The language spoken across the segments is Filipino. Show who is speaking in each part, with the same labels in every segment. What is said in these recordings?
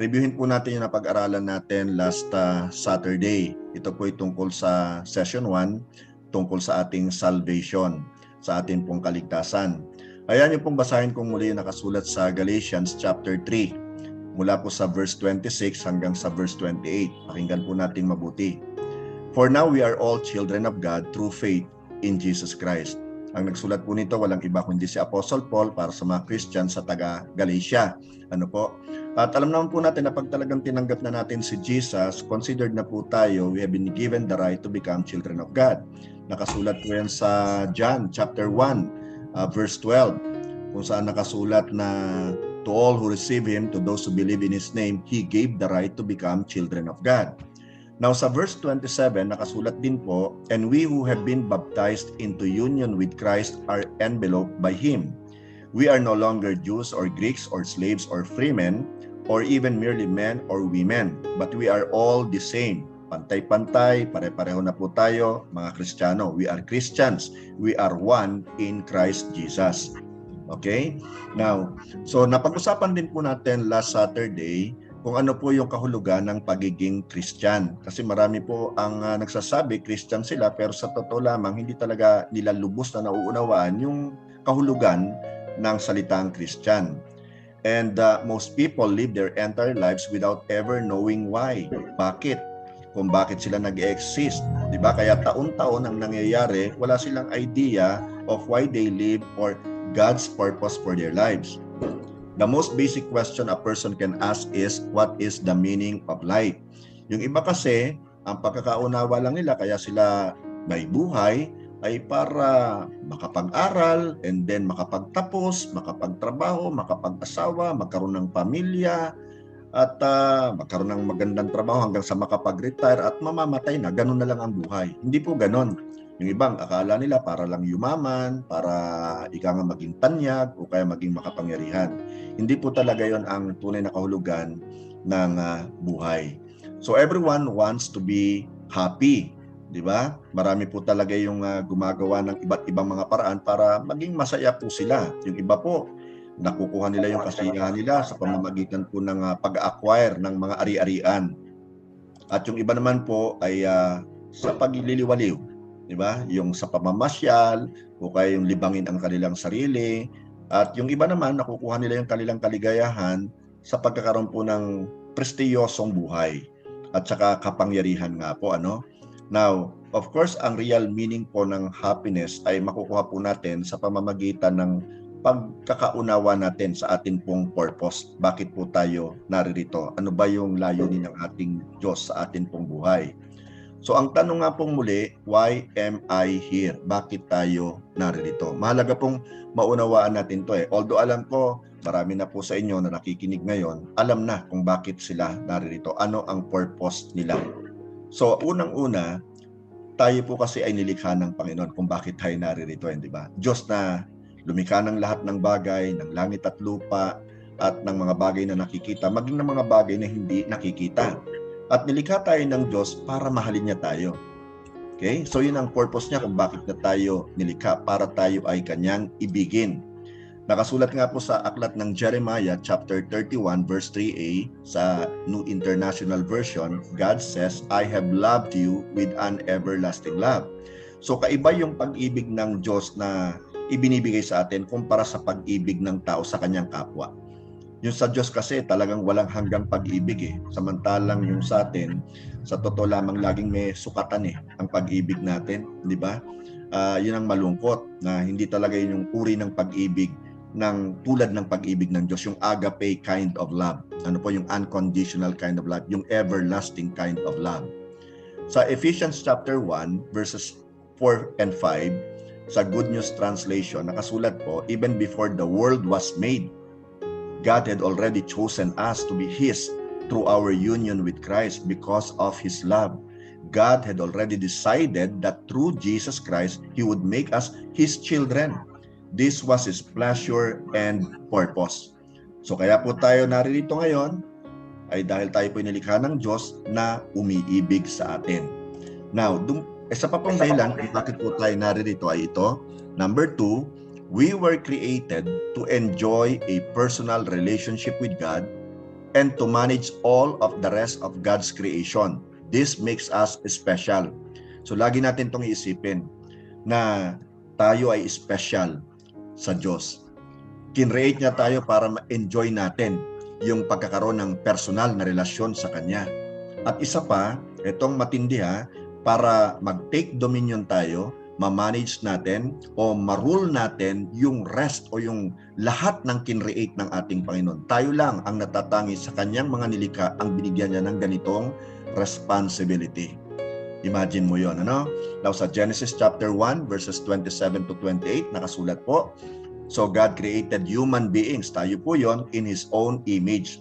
Speaker 1: reviewin po natin yung napag-aralan natin last Saturday. Ito po ay tungkol sa session 1, tungkol sa ating salvation, sa ating pong kaligtasan. Ayan yung pong basahin kong muli nakasulat sa Galatians chapter 3, mula po sa verse 26 hanggang sa verse 28. Pakinggan po natin mabuti. For now we are all children of God through faith in Jesus Christ. Ang nagsulat po nito, walang iba kundi si Apostle Paul para sa mga Christian sa taga Galatia. Ano po? At alam naman po natin na pag talagang tinanggap na natin si Jesus, considered na po tayo, we have been given the right to become children of God. Nakasulat po yan sa John chapter 1, verse 12, kung saan nakasulat na to all who receive Him, to those who believe in His name, He gave the right to become children of God. Now sa verse 27, nakasulat din po, and we who have been baptized into union with Christ are enveloped by Him. We are no longer Jews or Greeks or slaves or freemen, or even merely men or women, but we are all the same. Pantay-pantay, pare-pareho na po tayo, mga Kristiyano. We are Christians. We are one in Christ Jesus. Okay? Now, so napag-usapan din po natin last Saturday kung ano po yung kahulugan ng pagiging Christian. Kasi marami po ang nagsasabi Christian sila, pero sa totoo lamang hindi talaga nila lubos na nauunawaan yung kahulugan ng salitang Christian. And most people live their entire lives without ever knowing why. Bakit? Kung bakit sila nag-exist. Diba? Kaya taon-taon ang nangyayari, wala silang idea of why they live or God's purpose for their lives. The most basic question a person can ask is, what is the meaning of life? Yung iba kasi, ang pagkakaunawa lang nila kaya sila may buhay ay para makapag-aral and then makapagtapos, makapagtrabaho, makapag-asawa, magkaroon ng pamilya, at magkaroon ng magandang trabaho hanggang sa makapag-retire at mamamatay na. Ganun na lang ang buhay. Hindi po ganun. Yung ibang akala nila para lang yumaman, para ika nga maging tanyag o kaya maging makapangyarihan. Hindi po talaga yon ang tunay na kahulugan ng buhay. So everyone wants to be happy, di ba? Marami po talaga yung gumagawa ng iba't ibang mga paraan para maging masaya po sila. Yung iba po, nakukuha nila yung kasiyahan nila sa pamamagitan po ng pag-acquire ng mga ari-arian. At yung iba naman po ay sa pagliliwaliw. Diba? Yung sa pamamasyal o kaya yung libangin ang kanilang sarili, at yung iba naman nakukuha nila yung kanilang kaligayahan sa pagkakaroon po ng prestiyosong buhay at saka kapangyarihan nga po, ano? Now, of course, ang real meaning po ng happiness ay makukuha po natin sa pamamagitan ng pagkakaunawa natin sa ating pong purpose. Bakit po tayo naririto? Ano ba yung layunin ng ating Diyos sa ating pong buhay? So ang tanong nga pong muli, why am I here? Bakit tayo naririto? Mahalaga pong maunawaan natin to . Although alam ko, marami na po sa inyo na nakikinig ngayon, alam na kung bakit sila naririto. Ano ang purpose nila? So unang-una, tayo po kasi ay nilikha ng Panginoon kung bakit tayo naririto, di ba? Diyos na lumikha ng lahat ng bagay, ng langit at lupa, at ng mga bagay na nakikita, maging ng mga bagay na hindi nakikita. At nilikha tayo ng Diyos para mahalin niya tayo. Okay? So yun ang purpose niya kung bakit na tayo nilikha, para tayo ay kanyang ibigin. Nakasulat nga po sa aklat ng Jeremiah chapter 31 verse 3a sa New International Version, God says, I have loved you with an everlasting love. So kaiba yung pag-ibig ng Diyos na ibinibigay sa atin kumpara sa pag-ibig ng tao sa kanyang kapwa. Yung sa Diyos kasi talagang walang hanggang pag-ibig . Samantalang yung sa atin, sa totoo lamang laging may sukatan ang pag-ibig natin, di ba? Yun ang malungkot na hindi talaga yun yung uri ng pag-ibig ng tulad ng pag-ibig ng Diyos, yung agape kind of love. Ano po yung unconditional kind of love, yung everlasting kind of love. Sa Ephesians chapter 1 verses 4 and 5, sa Good News Translation, nakasulat po, even before the world was made, God had already chosen us to be His through our union with Christ because of His love. God had already decided that through Jesus Christ, He would make us His children. This was His pleasure and purpose. So kaya po tayo naririto ngayon ay dahil tayo po nilikha ng Diyos na umiibig sa atin. Now, isa pa pong dahilan kung bakit po tayo naririto ay ito. Number 2, we were created to enjoy a personal relationship with God and to manage all of the rest of God's creation. This makes us special. So lagi natin itong iisipin na tayo ay special sa Diyos. Kinreate niya tayo para ma-enjoy natin yung pagkakaroon ng personal na relasyon sa Kanya. At isa pa, itong matindi para mag-take dominion tayo, ma-manage natin o ma-rule natin yung rest o yung lahat ng kinreate ng ating Panginoon. Tayo lang ang natatangi sa Kanyang mga nilikha ang binigyan niya ng ganitong responsibility. Imagine mo yon, ano? Now sa Genesis chapter 1 verses 27 to 28 nakasulat po, so God created human beings, tayo po yon, in His own image.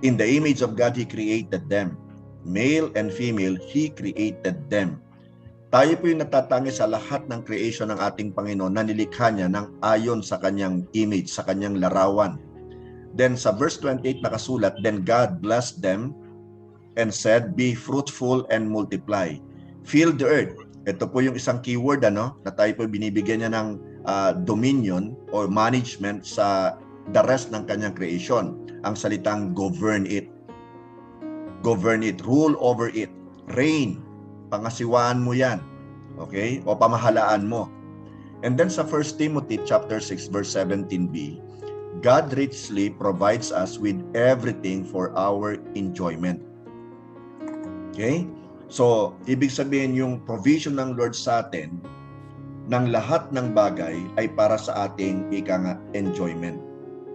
Speaker 1: In the image of God He created them. Male and female He created them. Tayo po yung natatangi sa lahat ng creation ng ating Panginoon na nilikha niya ng ayon sa Kanyang image, sa Kanyang larawan. Then sa verse 28 nakasulat, then God blessed them and said, be fruitful and multiply. Fill the earth. Ito po yung isang keyword na tayo po binibigyan niya ng dominion or management sa the rest ng Kanyang creation. Ang salitang govern it. Govern it. Rule over it. Reign. Pangasiwaan mo yan. Okay? O pamahalaan mo. And then sa 1 Timothy chapter 6 verse 17b, God richly provides us with everything for our enjoyment. Okay? So, ibig sabihin yung provision ng Lord sa atin ng lahat ng bagay ay para sa ating enjoyment.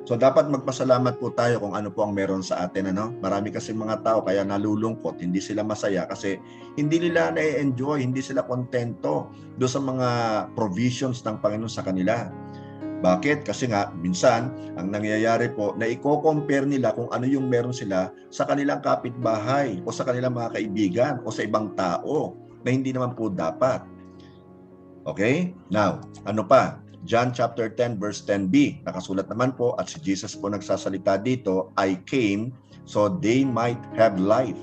Speaker 1: So, dapat magpasalamat po tayo kung ano po ang meron sa atin. Marami kasi mga tao kaya nalulungkot, hindi sila masaya kasi hindi nila na-enjoy, hindi sila kontento do sa mga provisions ng Panginoon sa kanila. Bakit? Kasi nga, minsan, ang nangyayari po, na i-compare nila kung ano yung meron sila sa kanilang kapitbahay o sa kanilang mga kaibigan o sa ibang tao na hindi naman po dapat. Okay? Now, ano pa? John chapter 10 verse 10b, nakasulat naman po at si Jesus po nagsasalita dito, I came so they might have life.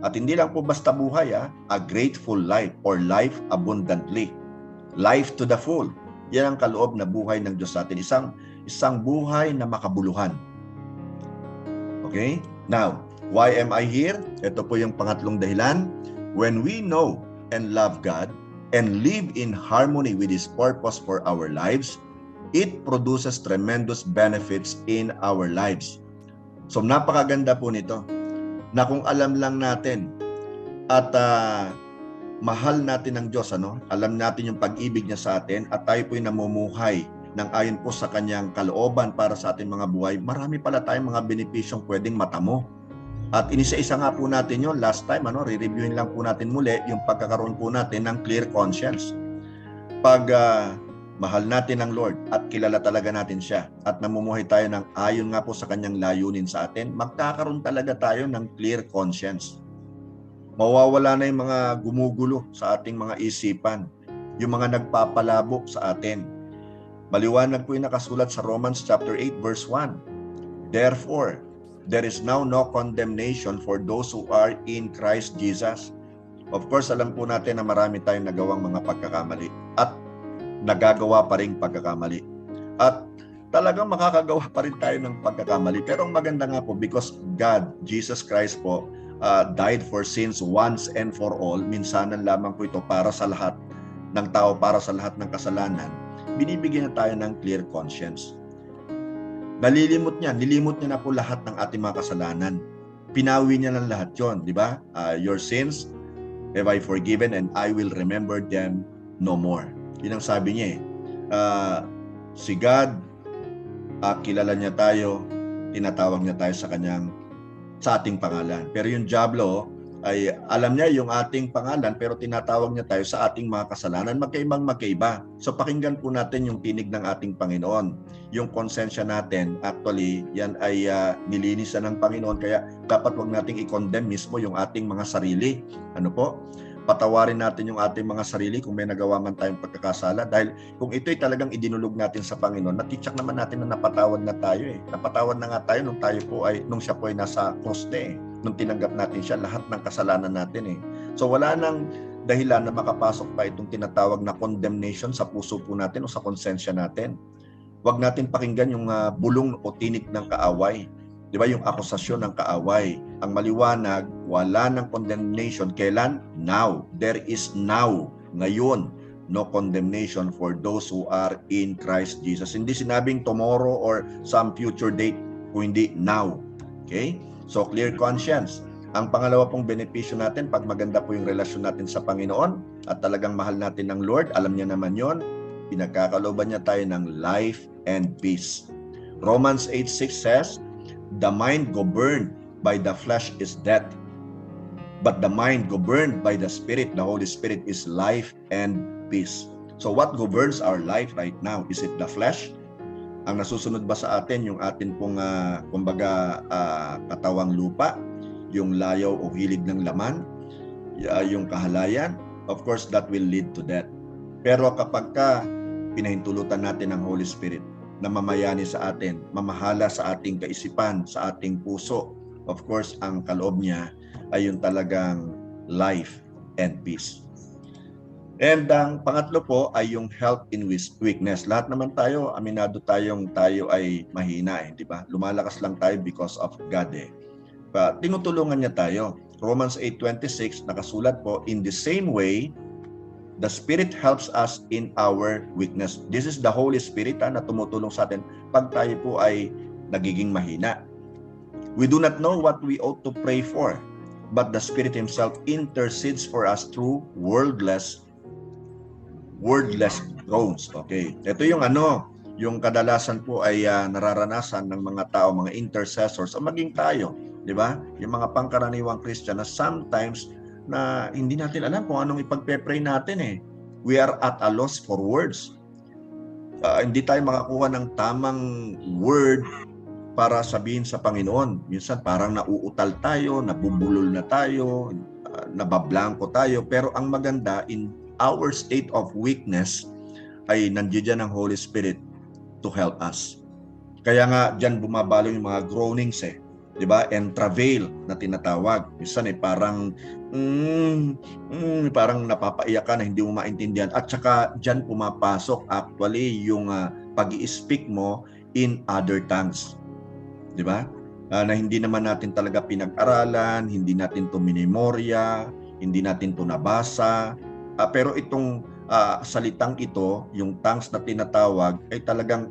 Speaker 1: At hindi lang po basta buhay, a grateful life or life abundantly. Life to the full. Yan ang kaloob na buhay ng Diyos sa atin. Isang buhay na makabuluhan. Okay? Now, why am I here? Ito po yung pangatlong dahilan. When we know and love God and live in harmony with His purpose for our lives, it produces tremendous benefits in our lives. So, napakaganda po nito na kung alam lang natin at mahal natin ang Diyos, alam natin yung pag-ibig niya sa atin at tayo po'y namumuhay ng ayon po sa Kanyang kalooban para sa ating mga buhay, marami pala tayong mga benepisyong pwedeng matamo. At inisa-isa nga po natin yun last time, re-reviewin lang po natin muli yung pagkakaroon po natin ng clear conscience. Pag mahal natin ang Lord at kilala talaga natin siya at namumuhay tayo ng ayon nga po sa Kanyang layunin sa atin, magkakaroon talaga tayo ng clear conscience. Mawawala na yung mga gumugulo sa ating mga isipan, yung mga nagpapalabo sa atin. Maliwanag po yung nakasulat sa Romans chapter 8 verse 1. Therefore, there is now no condemnation for those who are in Christ Jesus. Of course, alam po natin na marami tayong nagawang mga pagkakamali at nagagawa pa rin pagkakamali. At talagang makakagawa pa rin tayo ng pagkakamali. Pero ang maganda nga po, because God, Jesus Christ po, died for sins once and for all, minsanan lamang po ito para sa lahat ng tao, para sa lahat ng kasalanan, binibigyan na tayo ng clear conscience. Nilimot niya na po lahat ng ating mga kasalanan. Pinawi niya ng lahat yon, di ba? Your sins have I forgiven and I will remember them no more. Yun ang sabi niya si God, kilala niya tayo, tinatawag niya tayo sa ating pangalan. Pero yung diablo ay alam niya yung ating pangalan pero tinatawag niya tayo sa ating mga kasalanan, magkaiba. So pakinggan po natin yung tinig ng ating Panginoon. Yung konsensya natin, actually, yan ay nilinisan ng Panginoon kaya dapat wag nating i-condemn mismo yung ating mga sarili. Patawarin natin yung ating mga sarili kung may nagawa man tayong pagkakasala dahil kung ito'y talagang idinulog natin sa Panginoon, natitsak naman natin na napatawad na tayo Napatawad na nga tayo nung siya po ay nasa cross nung tinanggap natin siya, lahat ng kasalanan natin So wala nang dahilan na makapasok pa itong tinatawag na condemnation sa puso po natin o sa konsensya natin. Huwag natin pakinggan yung bulong o tinig ng kaaway. Di ba? Yung akusasyon ng kaaway. Ang maliwanag, wala ng condemnation. Kailan? Now. There is now. Ngayon. No condemnation for those who are in Christ Jesus. Hindi sinabing tomorrow or some future date, kung hindi now. Okay? So, clear conscience. Ang pangalawa pong benepisyo natin, pag maganda po yung relasyon natin sa Panginoon at talagang mahal natin ng Lord, alam niya naman yon, pinagkakalooban niya tayo ng life and peace. Romans 8:6 says, the mind governed by the flesh is death, but the mind governed by the Spirit, the Holy Spirit, is life and peace. So what governs our life right now? Is it the flesh? Ang nasusunod ba sa atin yung atin pong katawang lupa, yung layaw o hilig ng laman, yung kahalayan? Of course, that will lead to death. Pero kapag pinahintulutan natin ng Holy Spirit na mamayani sa atin, mamahala sa ating kaisipan, sa ating puso, of course, ang kaloob niya ay yung talagang life and peace. And ang pangatlo po ay yung health in weakness. Lahat naman tayo, aminado tayo ay mahina, di ba? Lumalakas lang tayo because of God. Tinutulungan niya tayo. Romans 8:26 nakasulat po, in the same way, the Spirit helps us in our weakness. This is the Holy Spirit na tumutulong sa atin pag tayo po ay nagiging mahina. We do not know what we ought to pray for, but the Spirit Himself intercedes for us through wordless groans. Okay. Ito yung yung kadalasan po ay nararanasan ng mga tao, mga intercessors, o maging tayo, di ba? Yung mga pangkaraniwang Christian na sometimes na hindi natin alam kung anong ipagpe-pray natin. We are at a loss for words. Hindi tayo makakuha ng tamang word para sabihin sa Panginoon. Minsan parang nauutal tayo, nabubulol na tayo, nabablanko tayo. Pero ang maganda, in our state of weakness, ay nandiyan ang Holy Spirit to help us. Kaya nga diyan bumabalo yung mga groanings, di ba? And travail na tinatawag. Minsan parang parang napapaiyak ka na hindi mo maintindihan. At saka diyan pumapasok actually yung pag-i-speak mo in other tongues. Di ba? Na hindi naman natin talaga pinag-aralan, hindi natin to minimorya, hindi natin to nabasa. Pero itong salitang ito, yung tongues na tinatawag, ay talagang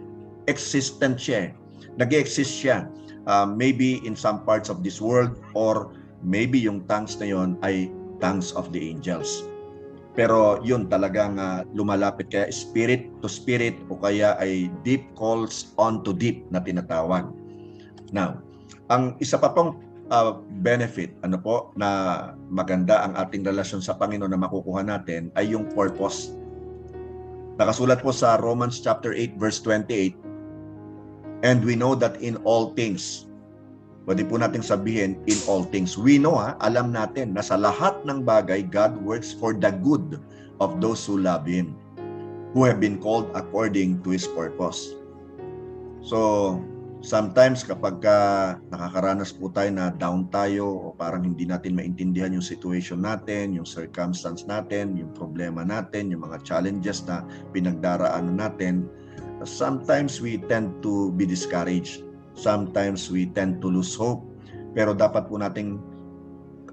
Speaker 1: existent siya. Nag-exist siya. Maybe in some parts of this world, or maybe yung tongues na yon ay tongues of the angels. Pero yun talagang lumalapit, kaya spirit to spirit, o kaya ay deep calls onto deep na tinatawag. Now, ang isa pa pong benefit, na maganda ang ating relasyon sa Panginoon na makukuha natin ay yung purpose. Nakasulat po sa Romans chapter 8 verse 28, and we know that in all things, pwede po natin sabihin, in all things, we know, alam natin na sa lahat ng bagay, God works for the good of those who love Him, who have been called according to His purpose. So, sometimes kapag nakakaranas po tayo na down tayo o parang hindi natin maintindihan yung situation natin, yung circumstance natin, yung problema natin, yung mga challenges na pinagdaraanan natin, sometimes we tend to be discouraged. Sometimes we tend to lose hope. Pero dapat po nating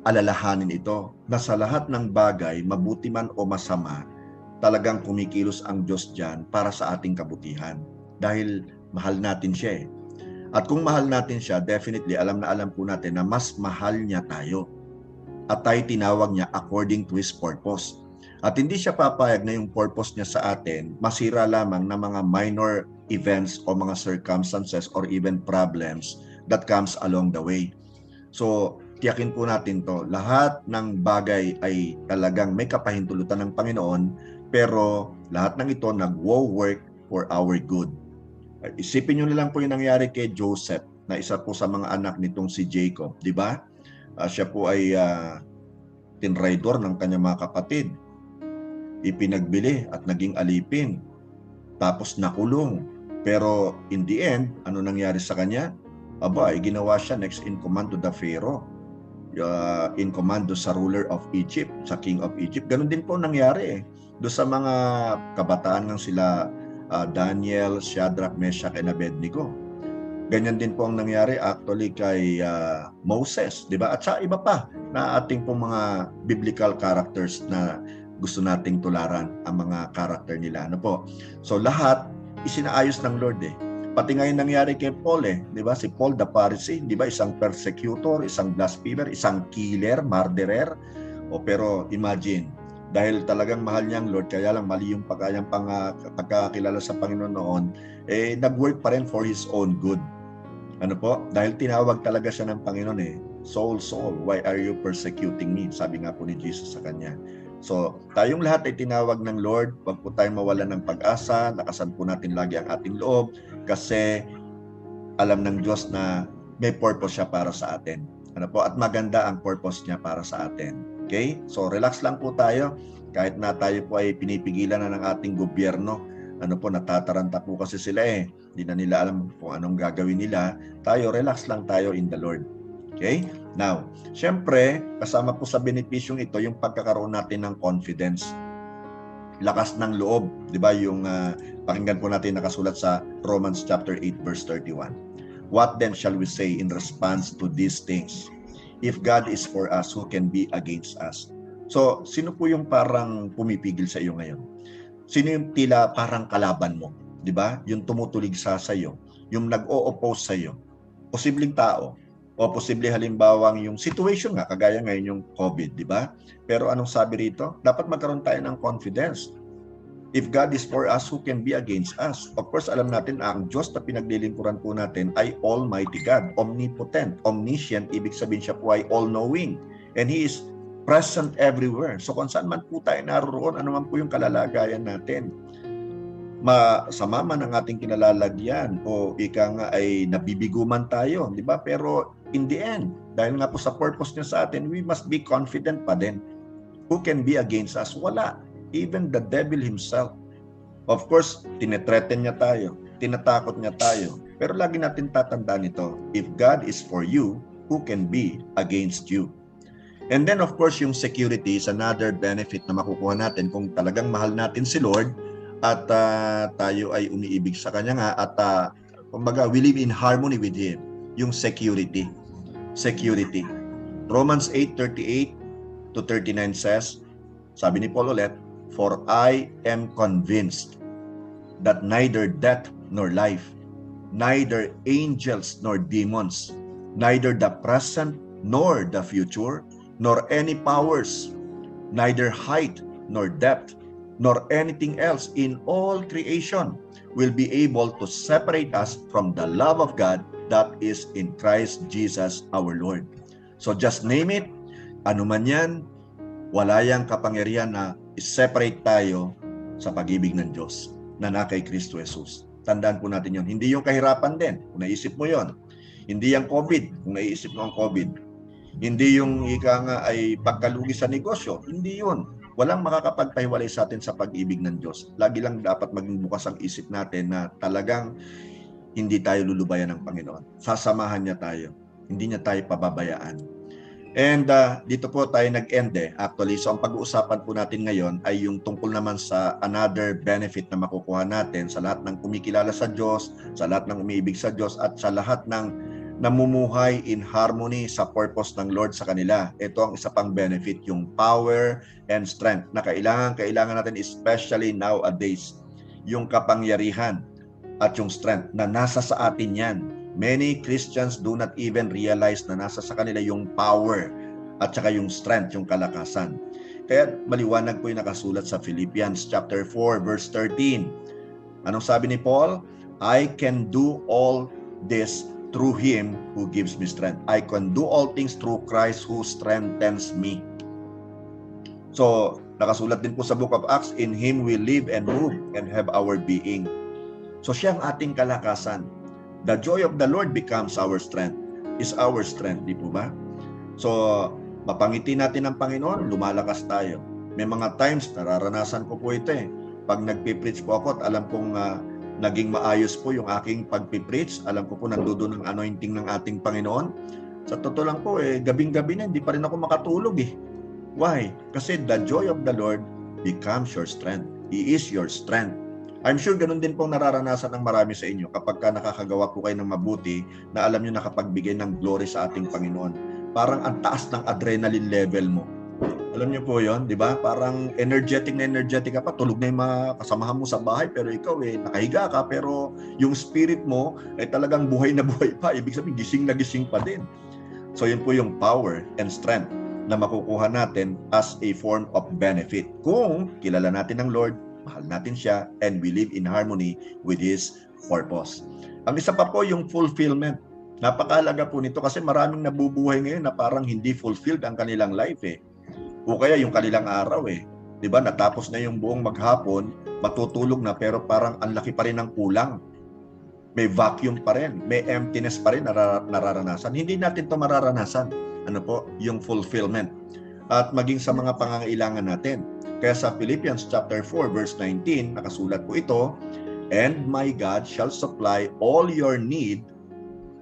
Speaker 1: alalahanin ito na sa lahat ng bagay, mabuti man o masama, talagang kumikilos ang Diyos dyan para sa ating kabutihan. Dahil mahal natin siya. At kung mahal natin siya, definitely alam na alam po natin na mas mahal niya tayo. At tayo tinawag niya according to His purpose. At hindi siya papayag na yung purpose niya sa atin masira lamang ng mga minor events o mga circumstances or even problems that comes along the way. So, tiyakin po natin to. Lahat ng bagay ay talagang may kapahintulutan ng Panginoon, pero lahat ng ito nag-work for our good. Isipin nyo na lang po yung nangyari kay Joseph, na isa po sa mga anak nitong si Jacob, di ba? Siya po ay tinraidor ng kanyang mga kapatid. Ipinagbili at naging alipin. Tapos nakulong. Pero in the end, ano nangyari sa kanya? Ginawa siya next in command to the Pharaoh. In command sa ruler of Egypt, sa king of Egypt. Ganun din po nangyari. Doon sa mga kabataan ng sila Daniel, Shadrach, Meshach, and Abednego. Ganyan din po ang nangyari actually kay Moses, di ba? At sa iba pa na ating pong mga biblical characters na gusto nating tularan ang mga character nila. Ano po? So lahat isinaayos ng Lord eh. Pati ngayon nangyari kay Paul eh, di ba? Si Paul the Pharisee, di ba? Isang persecutor, isang blasphemer, isang killer, murderer. O pero imagine, dahil talagang mahal niya ang Lord, kaya lang mali yung pagkakilala sa Panginoon noon, eh nag-work pa rin for His own good. Ano po? Dahil tinawag talaga siya ng Panginoon eh. Saul, Saul, why are you persecuting me? Sabi nga po ni Jesus sa kanya. So, tayong lahat ay tinawag ng Lord. Huwag po tayong mawalan ng pag-asa. Lakasan po natin lagi ang ating loob kasi alam ng Diyos na may purpose siya para sa atin. Ano po? At maganda ang purpose niya para sa atin. Okay? So, relax lang po tayo. Kahit na tayo po ay pinipigilan na ng ating gobyerno. Ano po, natataranta po kasi sila eh. Hindi na nila alam kung anong gagawin nila. Tayo, relax lang tayo in the Lord. Okay? Now, syempre, kasama po sa benepisyong ito, yung pagkakaroon natin ng confidence. Lakas ng loob. Di ba? Yung pakinggan po natin nakasulat sa Romans chapter 8 verse 31. What then shall we say in response to these things? If God is for us, who can be against us? So, sino po yung parang pumipigil sa iyo ngayon? Sino yung tila parang kalaban mo? Di ba? Yung tumutulig sa iyo, yung nag-o-oppose sa iyo. Posibleng tao, o posible halimbawang yung situation nga, kagaya ngayon yung COVID, di ba? Pero anong sabi rito? Dapat magkaroon tayo ng confidence. If God is for us, who can be against us? Of course, alam natin ang Diyos na pinaglilingkuran po natin ay Almighty God, omnipotent, omniscient, ibig sabihin siya po ay all-knowing. And He is present everywhere. So kung saan man po tayo naroon, ano man po yung kalalagayan natin, masama man ang ating kinalalagyan o ika nga ay nabibigo man tayo, di ba? Pero in the end, dahil nga po sa purpose niya sa atin, we must be confident pa din. Who can be against us? Wala. Even the devil himself. Of course, tinetreaten niya tayo, tinatakot niya tayo. Pero lagi natin tatandaan ito, if God is for you, who can be against you? And then of course, yung security is another benefit na makukuha natin kung talagang mahal natin si Lord at tayo ay umiibig sa Kanya nga at kumbaga, we live in harmony with Him. Yung security. Security. Romans 8:38 to 39 says, sabi ni Paul ulit, for I am convinced that neither death nor life, neither angels nor demons, neither the present nor the future, nor any powers, neither height nor depth, nor anything else in all creation will be able to separate us from the love of God that is in Christ Jesus our Lord. So just name it, ano man yan, wala yang kapangyarihan na i-separate tayo sa pag-ibig ng Diyos na kay Kristo Jesus. Tandaan po natin yun. Hindi yung kahirapan din, kung naisip mo yon. Hindi yung COVID, kung naisip mo ang COVID. Hindi yung ika nga ay pagkalugi sa negosyo. Hindi yun. Walang makakapagpahiwalay sa atin sa pag-ibig ng Diyos. Lagi lang dapat maging bukas ang isip natin na talagang hindi tayo lulubayan ng Panginoon. Sasamahan niya tayo. Hindi niya tayo pababayaan. And dito po tayo nag-end eh. Actually, so ang pag-uusapan po natin ngayon ay yung tungkol naman sa another benefit na makukuha natin sa lahat ng kumikilala sa Diyos, sa lahat ng umiibig sa Diyos, at sa lahat ng namumuhay in harmony sa purpose ng Lord sa kanila. Ito ang isa pang benefit, yung power and strength na kailangan natin especially nowadays. Yung kapangyarihan at yung strength na nasa sa atin yan. Many Christians do not even realize na nasa sa kanila yung power at saka yung strength, yung kalakasan. Kaya maliwanag po yung nakasulat sa Philippians chapter 4 verse 13. Anong sabi ni Paul? I can do all this through Him who gives me strength. I can do all things through Christ who strengthens me. So, nakasulat din po sa Book of Acts, in Him we live and move and have our being. So, siya ang ating kalakasan. The joy of the Lord becomes our strength. Is our strength, di po ba? So, mapangiti natin ang Panginoon, lumalakas tayo. May mga times, nararanasan ko po ito eh. Pag nagpipreach po ako at alam kong naging maayos po yung aking pagpipreach, alam ko po nandoon ang anointing ng ating Panginoon. Sa totoo lang po gabing-gabi na hindi pa rin ako makatulog eh. Why? Kasi the joy of the Lord becomes your strength. He is your strength. I'm sure ganun din pong nararanasan ng marami sa inyo kapag ka nakakagawa po kayo ng mabuti na alam nyo nakapagbigay ng glory sa ating Panginoon. Parang ang taas ng adrenaline level mo. Alam niyo po yon, di ba? Parang energetic ka pa, tulog na yung mga kasamahan mo sa bahay, pero ikaw nakahiga ka, pero yung spirit mo ay talagang buhay na buhay pa. Ibig sabihin, gising na gising pa din. So yun po yung power and strength na makukuha natin as a form of benefit. Kung kilala natin ang Lord, mahal natin siya, and we live in harmony with His purpose. Ang isa pa po yung fulfillment. Napakahalaga po nito kasi maraming nabubuhay ngayon na parang hindi fulfilled ang kanilang life O kaya yung kanilang araw 'Di ba? Natapos na yung buong maghapon, matutulog na pero parang ang laki pa rin ng kulang. May vacuum pa rin, may emptiness pa rin nararanasan. Hindi natin 'to mararanasan. Ano po? Yung fulfillment. At maging sa mga pangangailangan natin. Kaya sa Philippians chapter 4 verse 19, nakasulat po ito, "And my God shall supply all your need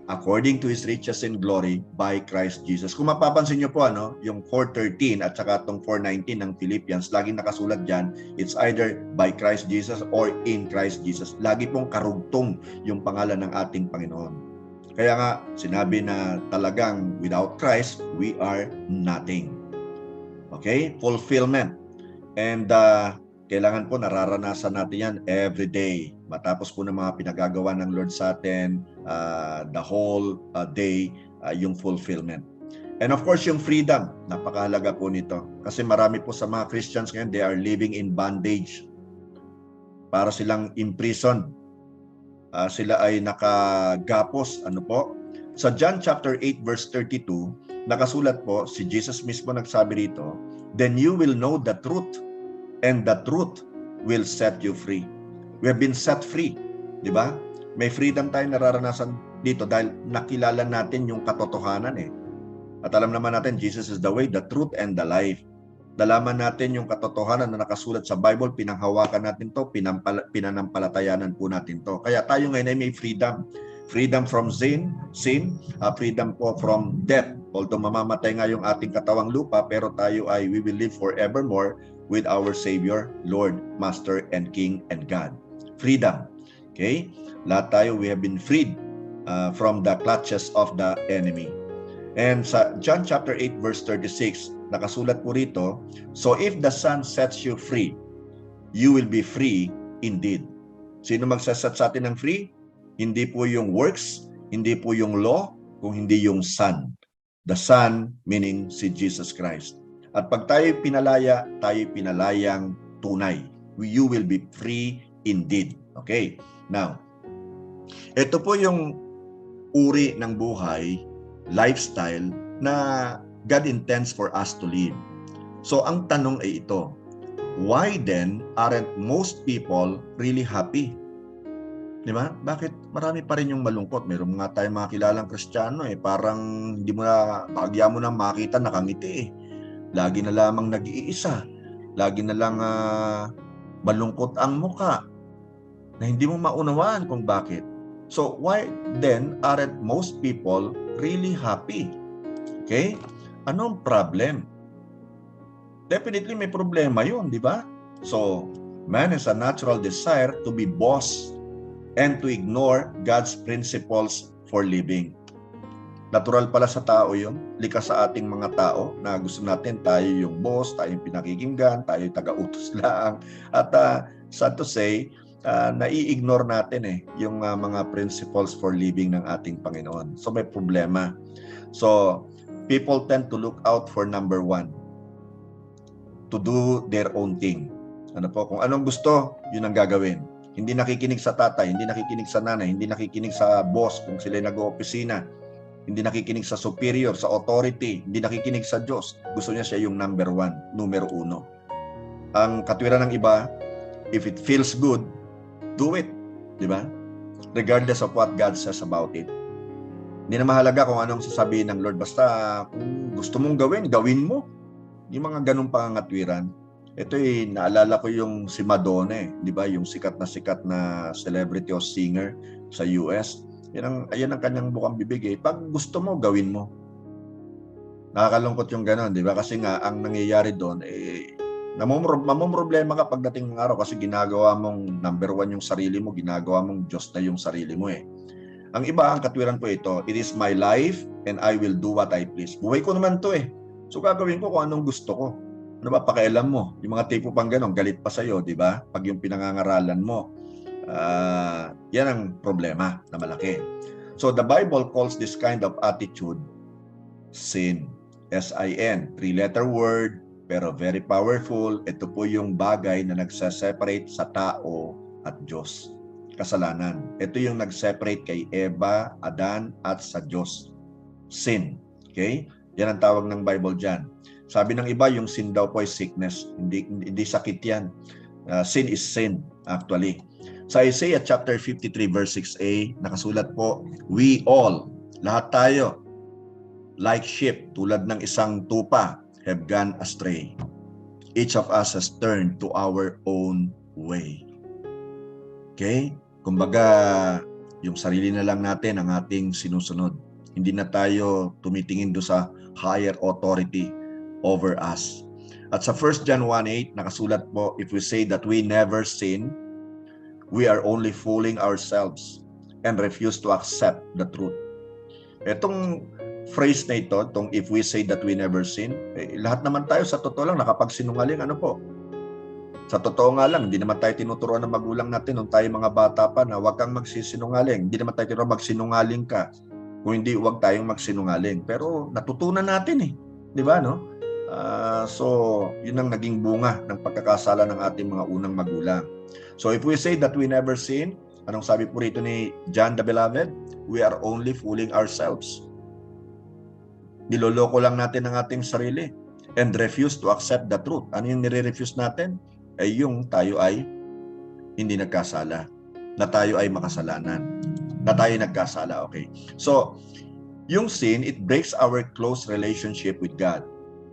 Speaker 1: according to His riches in glory by Christ Jesus." Kung mapapansin niyo po, yung 4:13 at saka itong 4:19 ng Philippians, laging nakasulat dyan, it's either by Christ Jesus or in Christ Jesus. Lagi pong karugtong yung pangalan ng ating Panginoon. Kaya nga, sinabi na talagang without Christ, we are nothing. Okay? Fulfillment. And kailangan po nararanasan natin yan every day. Matapos po ng mga pinagagawa ng Lord sa atin, the whole day, yung fulfillment. And of course, yung freedom. Napakahalaga po nito. Kasi marami po sa mga Christians ngayon, they are living in bondage. Para silang imprisoned. Sila ay nakagapos. Ano po? Sa John chapter 8 verse 32, nakasulat po, si Jesus mismo nagsabi rito, "Then you will know the truth, and the truth will set you free." We have been set free, di ba? May freedom tayo nararanasan dito dahil nakilala natin yung katotohanan At alam naman natin, Jesus is the way, the truth, and the life. Nalaman natin yung katotohanan na nakasulat sa Bible, pinanghawakan natin to, pinanampalatayanan po natin to. Kaya tayo ngayon ay may freedom. Freedom from sin, freedom po from death. Although mamamatay nga yung ating katawang lupa, pero tayo ay we will live forevermore with our Savior, Lord, Master, and King, and God. Freedom. Okay? Lahat tayo, we have been freed from the clutches of the enemy. And sa John chapter 8 verse 36, nakasulat po rito, "So if the Son sets you free, you will be free indeed." Sino magsaset sa atin ng free? Hindi po yung works, hindi po yung law, kung hindi yung Son. The Son meaning si Jesus Christ. At pag tayo pinalaya, tayo pinalayang tunay. You will be free indeed. Okay? Now, ito po yung uri ng buhay, lifestyle, na God intends for us to live. So, ang tanong ay ito, why then aren't most people really happy? Di ba? Bakit marami pa rin yung malungkot? Meron nga tayong mga kilalang Kristiyano parang hindi mo na, bagya mo na makita nakangiti Lagi na lamang nag-iisa. Lagi na lang malungkot ang muka na hindi mo maunawaan kung bakit. So, why then aren't most people really happy? Okay? Anong problem? Definitely may problema yun, di ba? So, man has a natural desire to be boss and to ignore God's principles for living. Natural pala sa tao yun. Likas sa ating mga tao na gusto natin tayo yung boss, tayo yung pinakikinggan, tayo yung taga-utos lang. At sad to say, nai-ignore natin yung mga principles for living ng ating Panginoon. So may problema. So people tend to look out for number one, to do their own thing. Ano po? Kung anong gusto, yun ang gagawin. Hindi nakikinig sa tatay, hindi nakikinig sa nanay, hindi nakikinig sa boss kung sila nag-oopisina, hindi nakikinig sa superior, sa authority, hindi nakikinig sa Diyos. Gusto niya siya yung number one, numero uno. Ang katwiran ng iba, if it feels good, do it. Di ba? Regardless of what God says about it. Hindi na mahalaga kung anong sasabihin ng Lord. Basta kung gusto mong gawin, gawin mo. Yung mga ganung pangangatwiran. Ito naalala ko yung si Madonna di ba? Yung sikat na celebrity o singer sa US. Ayan ang kanyang bukang bibig Pag gusto mo, gawin mo. Nakakalungkot yung gano'n, di ba? Kasi nga, ang nangyayari doon, Mamomroblema ka pagdating ng araw kasi ginagawa mong number one yung sarili mo, ginagawa mong Diyos na yung sarili mo eh. Ang iba, ang katwiran po ito, it is my life and I will do what I please. Buhay ko naman to eh. So gagawin ko kung anong gusto ko. Ano ba, pakialam mo? Yung mga tipo pang ganon, galit pa sa'yo, di ba? Pag yung pinangangaralan mo, yan ang problema na malaki. So the Bible calls this kind of attitude sin. S-I-N. 3-letter word, pero very powerful. Ito po yung bagay na nagsaseparate sa tao at Diyos. Kasalanan. Ito yung nag-separate kay Eva, Adan, at sa Diyos. Sin. Okay? Yan ang tawag ng Bible dyan. Sabi ng iba, yung sin daw po ay sickness. Hindi sakit yan. Sin is sin, actually. Sa Isaiah chapter 53 verse 6a, nakasulat po, we all, lahat tayo, like sheep, tulad ng isang tupa, have gone astray. Each of us has turned to our own way. Okay? Kumbaga, yung sarili na lang natin ang ating sinusunod. Hindi na tayo tumitingin do sa higher authority over us. At sa 1 John 1:8, nakasulat po, if we say that we never sin, we are only fooling ourselves and refuse to accept the truth. Etong phrase na ito, itong if we say that we never sin, lahat naman tayo sa totoo lang nakapagsinungaling, ano po? Sa totoo nga lang, hindi naman tayo tinuturuan ng magulang natin nung tayo mga bata pa na huwag kang magsisinungaling. Hindi naman tayo tinuturuan magsinungaling ka. Kung hindi, huwag tayong magsinungaling. Pero natutunan natin eh. Di ba, no? So, yun ang naging bunga ng pagkakasala ng ating mga unang magulang. So, if we say that we never sin, anong sabi po rito ni John the Beloved? We are only fooling ourselves. Niloloko lang natin ang ating sarili and refuse to accept the truth. Ano yung nire-refuse natin? Ay yung tayo ay hindi nagkasala, na tayo ay makasalanan, na tayo nagkasala, okay? So, yung sin, it breaks our close relationship with God.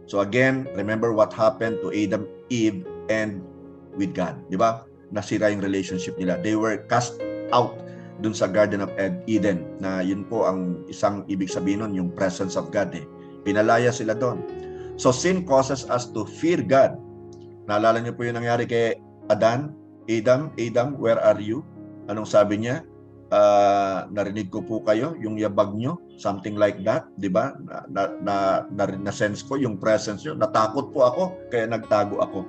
Speaker 1: So again, remember what happened to Adam, Eve, and with God. Di ba? Nasira yung relationship nila. They were cast out dun sa Garden of Eden, na yun po ang isang ibig sabihin nun, yung presence of God eh. Pinalaya sila doon. So sin causes us to fear God. Naalala niyo po yung nangyari kay Adam, where are you? Anong sabi niya? Narinig ko po kayo, yung yabag nyo, something like that, di ba? Na-sense ko yung presence nyo. Natakot po ako, kaya nagtago ako.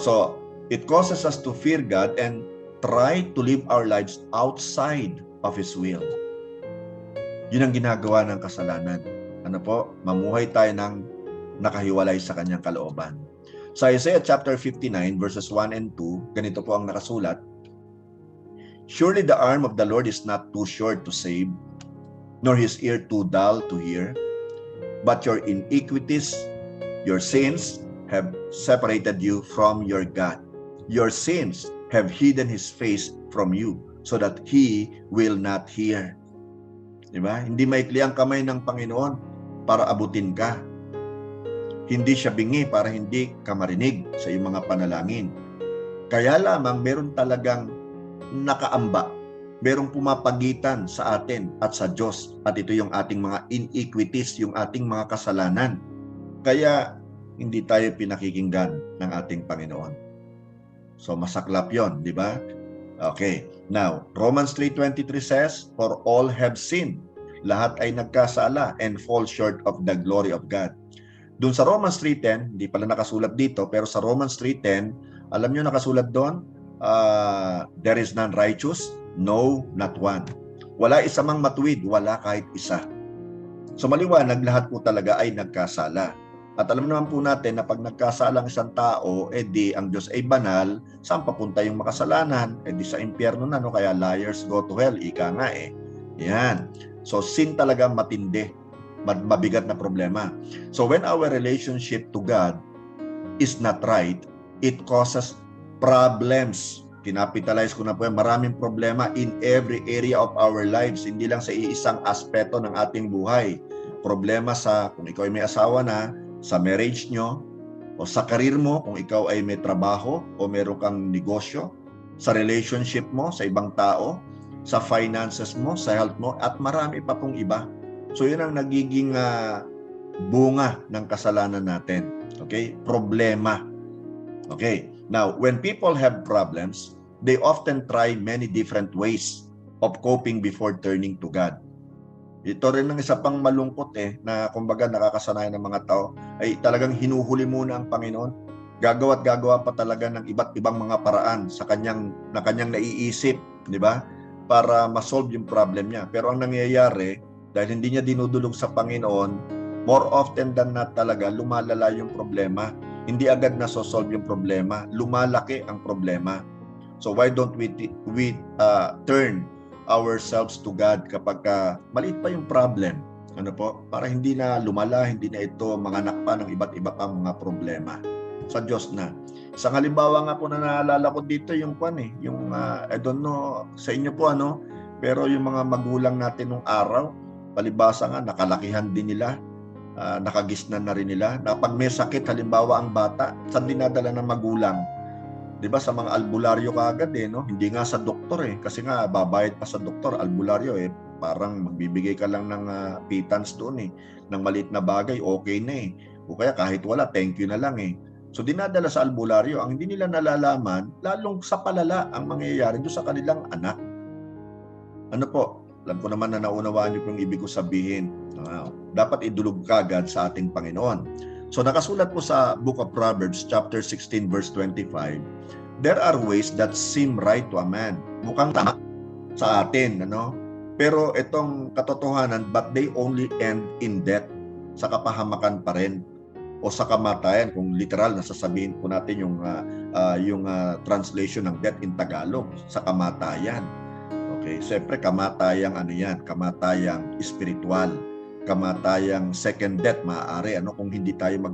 Speaker 1: So, it causes us to fear God and try to live our lives outside of His will. Yun ang ginagawa ng kasalanan. Ano po? Mamuhay tayo ng nakahiwalay sa kanyang kalooban. Sa Isaiah chapter 59 verses 1 and 2, ganito po ang nakasulat, surely the arm of the Lord is not too short to save, nor His ear too dull to hear, but your iniquities, your sins have separated you from your God. Your sins have hidden His face from you, so that He will not hear. Diba? Hindi maikli ang kamay ng Panginoon para abutin ka. Hindi siya bingi para hindi ka marinig sa iyong mga panalangin. Kaya lamang meron talagang nakaamba, merong pumapagitan sa atin at sa Diyos, at ito yung ating mga iniquities, yung ating mga kasalanan. Kaya hindi tayo pinakikinggan ng ating Panginoon. So masaklap yon, di ba? Okay. Now, Romans 3:23 says, for all have sinned. Lahat ay nagkasala and fall short of the glory of God. Doon sa Romans 3:10, hindi pala nakasulat dito, pero sa Romans 3:10, alam nyo nakasulat doon, there is none righteous, no, not one. Wala isa mang matuwid, wala kahit isa. So maliwanag, lahat po talaga ay nagkasala. At alam naman po natin na pag nagkasala ang isang tao, di ang Diyos ay banal, saan papunta yung makasalanan? Di sa impyerno na, no? Kaya liars go to hell, ika nga eh. Yan. So sin talaga matindi. Mabigat na problema. So when our relationship to God is not right, it causes problems. Kinapitalize ko na po yan, maraming problema in every area of our lives, hindi lang sa iisang aspeto ng ating buhay. Problema sa kung ikaw ay may asawa na, sa marriage nyo, o sa karir mo, kung ikaw ay may trabaho o meron kang negosyo, sa relationship mo sa ibang tao, sa finances mo, sa health mo, at marami pa pong iba. So yun ang nagiging bunga ng kasalanan natin. Okay? Problema. Okay. Now, when people have problems, they often try many different ways of coping before turning to God. Ito rin ang isa pang malungkot na kumbaga nakakasanayan ng mga tao ay talagang hinuhuli muna ang Panginoon. Gagawa at gagawa pa talaga ng iba't ibang mga paraan sa kanyang naiisip, di ba? Para ma-solve yung problem niya. Pero ang nangyayari, dahil hindi niya dinudulog sa Panginoon, more often than not talaga lumalala yung problema. Hindi agad na-solve yung problema, lumalaki ang problema. So why don't we turn ourselves to God kapag maliit pa yung problem? Ano po? Para hindi na lumala, hindi na ito manganak pa ng iba't iba pang mga problema. Sa Diyos na. Isang halimbawa nga po na naalala ko dito yung I don't know sa inyo po pero yung mga magulang natin nung araw, palibasa nga nakalakihan din nila, nakagisnan na rin nila. Na pag may sakit halimbawa ang bata, saan dinadala ng magulang? 'Di ba sa mga albularyo kaagad hindi nga sa doktor kasi nga babayad pa sa doktor, albularyo parang magbibigay ka lang ng pittance doon ng maliit na bagay, okay na o kaya kahit wala, thank you na lang So dinadala sa albularyo, ang hindi nila nalalaman, lalong sa palala ang mangyayari doon sa kanilang anak. Ano po? Alam ko naman na naunawaan niyo yung ibig ko sabihin. Dapat idulog kagad sa ating Panginoon. So nakasulat po sa Book of Proverbs chapter 16 verse 25, there are ways that seem right to a man. Mukhang tama sa atin, Pero itong katotohanan, but they only end in death. Sa kapahamakan pa rin o sa kamatayan, kung literal na sasabihin po natin yung translation ng death in Tagalog, sa kamatayan. Okay, siyempre kamatayang kamatayang spiritual. Kamatayang second death maaari kung hindi tayo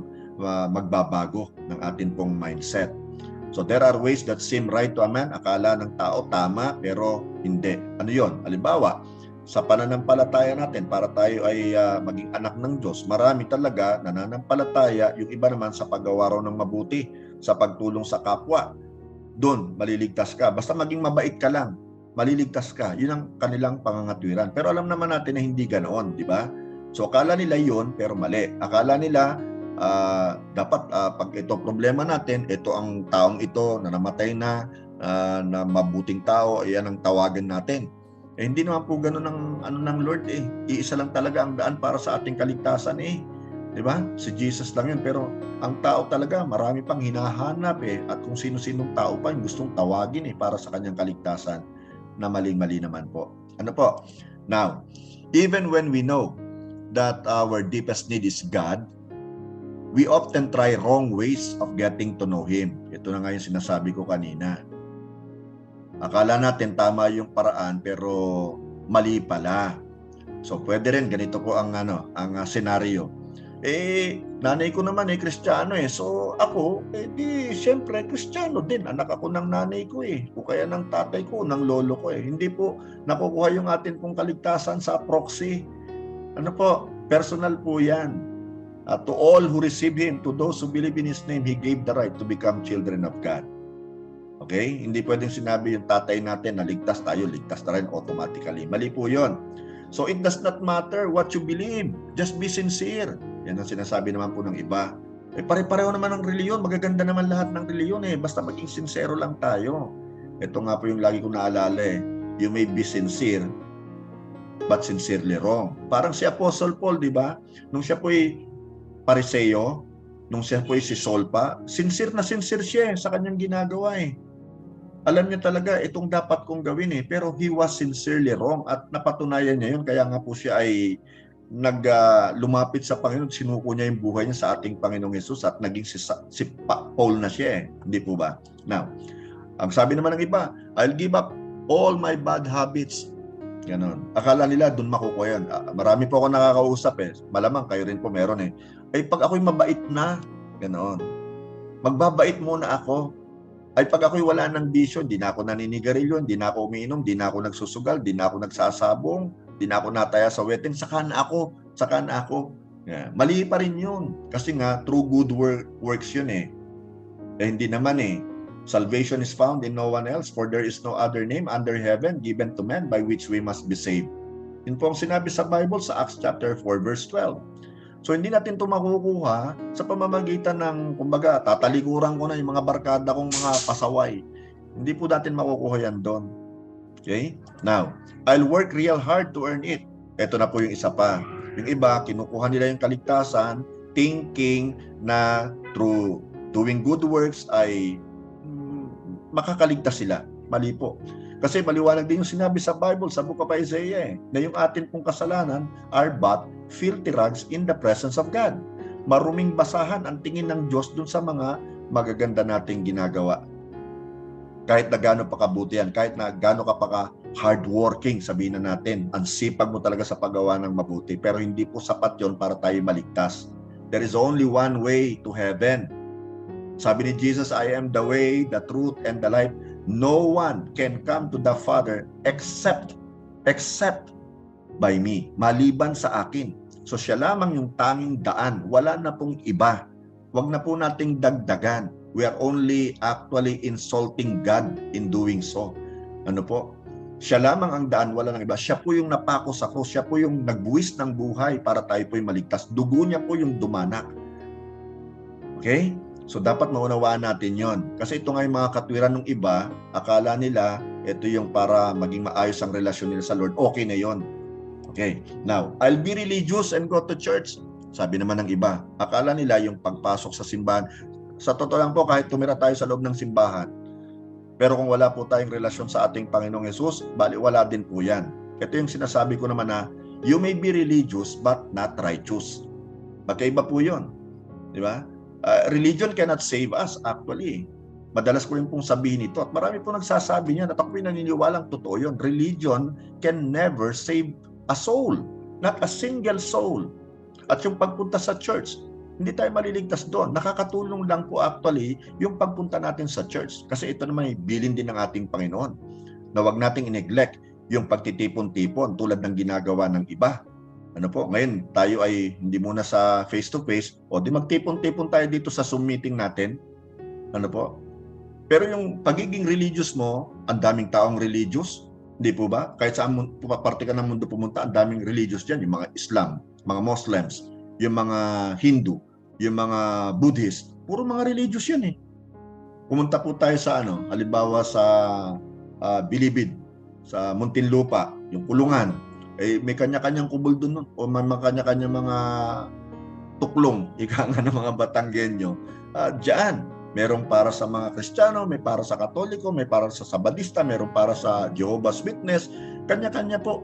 Speaker 1: magbabago ng atin pong mindset. So there are ways that seem right to a man. Akala ng tao tama pero hindi. Ano yon? Halimbawa, sa pananampalataya natin para tayo ay maging anak ng Diyos, marami talaga nananampalataya, yung iba naman sa paggawa raw ng mabuti, sa pagtulong sa kapwa. Doon maliligtas ka. Basta maging mabait ka lang, maliligtas ka. Yun ang kanilang pangangatwiran. Pero alam naman natin na hindi ganoon, di ba? So akala nila yun, pero mali. Akala nila dapat pag ito problema natin, ito ang taong ito na namatay na mabuting tao, ayan ang tawagan natin. Hindi naman po ganoon ng Lord Iisa lang talaga ang daan para sa ating kaligtasan Di ba? Si Jesus lang yun. Pero ang tao talaga, marami pang hinahanap at kung sino-sinong tao pa yung gustong tawagin para sa kanyang kaligtasan na maling-mali naman po. Ano po? Now, even when we know that our deepest need is God, we often try wrong ways of getting to know Him. Ito na nga yung sinasabi ko kanina. Akala natin tama yung paraan pero mali pala. So pwede rin ganito po ang senaryo. Nanay ko naman Kristiyano So ako, siyempre Kristiyano din. Anak ako ng nanay ko o kaya ng tatay ko, ng lolo ko Hindi po nakukuha yung atin pong kaligtasan sa proxy. Ano po? Personal po yan. To all who receive Him, to those who believe in His name, He gave the right to become children of God. Okay? Hindi pwedeng sinabi yung tatay natin na ligtas tayo, ligtas na rin automatically. Mali po yun. So it does not matter what you believe. Just be sincere. Yan ang sinasabi naman po ng iba. Pare-pareho naman ang reliyon. Magaganda naman lahat ng reliyon Basta maging sincero lang tayo. Ito nga po yung lagi kong naalala You may be sincere, but sincerely wrong. Parang si Apostle Paul, di ba? Nung siya po'y Pariseo, nung siya po'y si Saul pa, sincere na sincere siya sa kanyang ginagawa Alam niya talaga itong dapat kong gawin pero he was sincerely wrong at napatunayan niya yun. Kaya nga po siya ay lumapit sa Panginoon, sinuko niya yung buhay niya sa ating Panginoong Hesus at naging si Paul na siya Hindi po ba? Now, ang sabi naman ng iba, I'll give up all my bad habits. Ganon. Akala nila doon makukuha yan. Marami po ako nakakausap Malamang kayo rin po meron pag ako'y mabait na, ganoon. Magbabait muna ako. Pag ako'y wala ng bisyo, di na ako naninigarilyo, di na ako umiinom, di na ako nagsusugal, di na ako nagsasabong, di na ako nataya sa wedding, saka na ako. Yeah. Mali pa rin yun. Kasi nga, through good works yun hindi naman Salvation is found in no one else, for there is no other name under heaven given to men by which we must be saved. Yun po ang sinabi sa Bible sa Acts chapter 4 verse 12. So hindi natin ito makukuha sa pamamagitan ng, kumbaga, tatalikuran ko na yung mga barkada kong mga pasaway. Hindi po natin makukuha yan doon. Okay? Now, I'll work real hard to earn it. Ito na po yung isa pa. Yung iba, kinukuha nila yung kaligtasan, thinking na through doing good works ay makakaligtas sila. Mali po. Kasi maliwanag din yung sinabi sa Bible, sa Book of Isaiah, na yung atin pong kasalanan are but filthy rags in the presence of God. Maruming basahan ang tingin ng Diyos dun sa mga magaganda nating ginagawa. Kahit na gaano pa kabuti yan, kahit na gaano ka pa ka hardworking, sabihin na natin, ang sipag mo talaga sa paggawa ng mabuti, pero hindi po sapat yon para tayo maligtas. There is only one way to heaven. Sabi ni Jesus, I am the way, the truth, and the life. No one can come to the Father except by me. Maliban sa akin. So siya lamang yung tanging daan. Wala na pong iba. Huwag na po nating dagdagan. We are only actually insulting God in doing so. Ano po? Siya lamang ang daan, wala nang iba. Siya po yung napako sa krus. Siya po yung nagbuwis ng buhay para tayo po yung maligtas. Dugo niya po yung dumanak. Okay? So dapat maunawaan natin yon. Kasi ito nga yung mga katwiran ng iba, akala nila ito yung para maging maayos ang relasyon nila sa Lord. Okay na yon. Okay. Now, I'll be religious and go to church. Sabi naman ng iba, akala nila yung pagpasok sa simbahan. Sa totoo lang po, kahit tumira tayo sa loob ng simbahan, pero kung wala po tayong relasyon sa ating Panginoong Yesus, bali wala din po yan. Ito yung sinasabi ko naman na, you may be religious but not righteous. Magkaiba po yun. Di ba? Religion cannot save us actually. Madalas ko rin pong sabihin ito at marami po nagsasabi niya at ako naniniwalang totoo yun. Religion can never save a soul. Not a single soul. At yung pagpunta sa church, hindi tayo maliligtas doon. Nakakatulong lang po actually yung pagpunta natin sa church. Kasi ito naman ay bilin din ng ating Panginoon. Na huwag nating i-neglect yung pagtitipon-tipon tulad ng ginagawa ng iba. Ano po, ngayon tayo ay hindi muna sa face-to-face, o di magtipon-tipon tayo dito sa Zoom meeting natin. Ano po? Pero yung pagiging religious mo, ang daming taong religious, hindi po ba? Kahit saan parte ka ng mundo pumunta, ang daming religious dyan. Yung mga Islam, mga Muslims, yung mga Hindu, yung mga Buddhist, puro mga religious yan eh. Pumunta po tayo sa halimbawa sa Bilibid, sa Muntinlupa, yung kulungan. Eh, may kanya-kanyang kubol doon, o may kanya-kanyang mga tuklong, ika nga ng mga Batanggenyo. Diyan, merong para sa mga Kristiyano, may para sa Katoliko, may para sa Sabadista, merong para sa Jehovah's Witness, kanya-kanya po.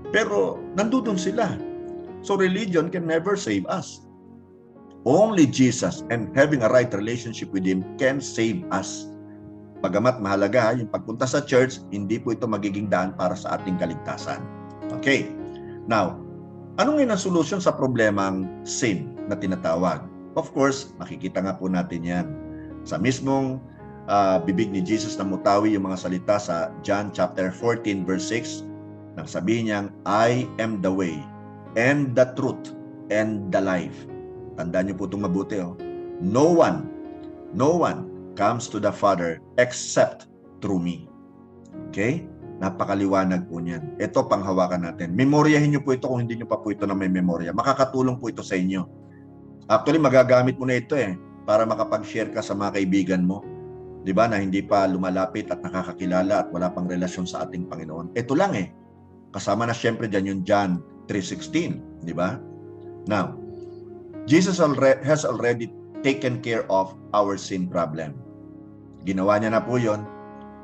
Speaker 1: Pero nandoon sila. So religion can never save us. Only Jesus and having a right relationship with Him can save us. Bagamat mahalaga yung pagpunta sa church, hindi po ito magiging daan para sa ating kaligtasan. Okay. Now, ano nga ang solusyon sa problemang sin na tinatawag? Of course, makikita nga po natin yan. Sa mismong bibig ni Jesus na mutawi yung mga salita sa John chapter 14 verse 6, nang sabihin niyang, I am the way and the truth and the life. Tandaan niyo po itong mabuti. No one comes to the Father except through me. Okay? Napakaliwanag po niyan. Ito panghawakan natin. Memoryahin niyo po ito kung hindi niyo pa po ito na may memorya. Makakatulong po ito sa inyo. Actually, magagamit mo na ito para makapag-share ka sa mga kaibigan mo. 'Di ba? Na hindi pa lumalapit at nakakakilala at wala pang relasyon sa ating Panginoon. Ito lang Kasama na siyempre diyan yung John 3:16, 'di ba? Now, Jesus has already taken care of our sin problem. Ginawa niya na po 'yon.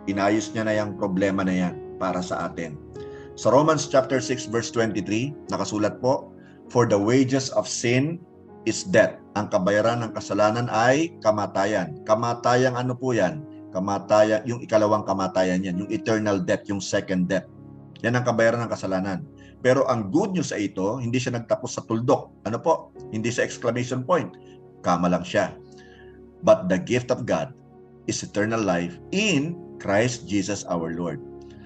Speaker 1: Inayos niya na yung problema na yan para sa atin. Sa Romans chapter 6 verse 23, nakasulat po, for the wages of sin is death. Ang kabayaran ng kasalanan ay kamatayan. Kamatayang ano po yan? Kamatayan, yung ikalawang kamatayan yan, yung eternal death, yung second death. Yan ang kabayaran ng kasalanan. Pero ang good news sa ito, hindi siya nagtapos sa tuldok. Ano po? Hindi sa exclamation point. Kama lang siya. But the gift of God is eternal life in Christ Jesus our Lord.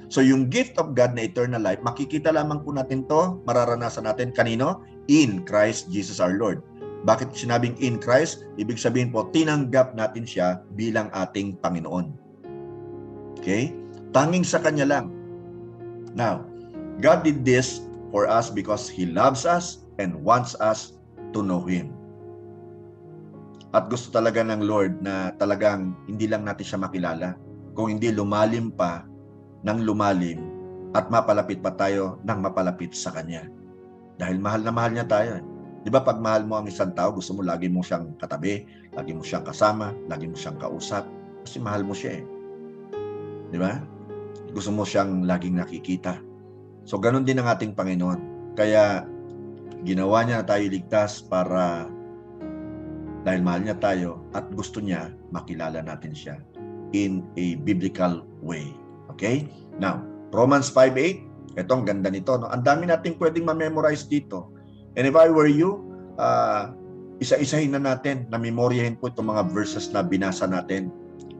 Speaker 1: So yung gift of God na eternal life, makikita lamang po natin to, mararanasan natin kanino? In Christ Jesus our Lord. Bakit sinabing in Christ? Ibig sabihin po, tinanggap natin siya bilang ating Panginoon. Okay? Tanging sa Kanya lang. Now, God did this for us because He loves us and wants us to know Him. At gusto talaga ng Lord na talagang hindi lang natin siya makilala, kung hindi lumalim pa ng lumalim at mapalapit pa tayo ng mapalapit sa Kanya. Dahil mahal na mahal niya tayo. Di ba pag mahal mo ang isang tao, gusto mo lagi mo siyang katabi, lagi mo siyang kasama, lagi mo siyang kausap, kasi mahal mo siya eh. Di ba? Gusto mo siyang laging nakikita. So ganun din ang ating Panginoon. Kaya ginawa niya na tayo ligtas para dahil mahal niya tayo at gusto niya makilala natin siya in a biblical way. Okay? Now, Romans 5:8, ito ang ganda nito. No? Ang dami nating pwedeng ma-memorize dito. And if I were you, isa-isahin na natin, na-memoryahin po itong mga verses na binasa natin.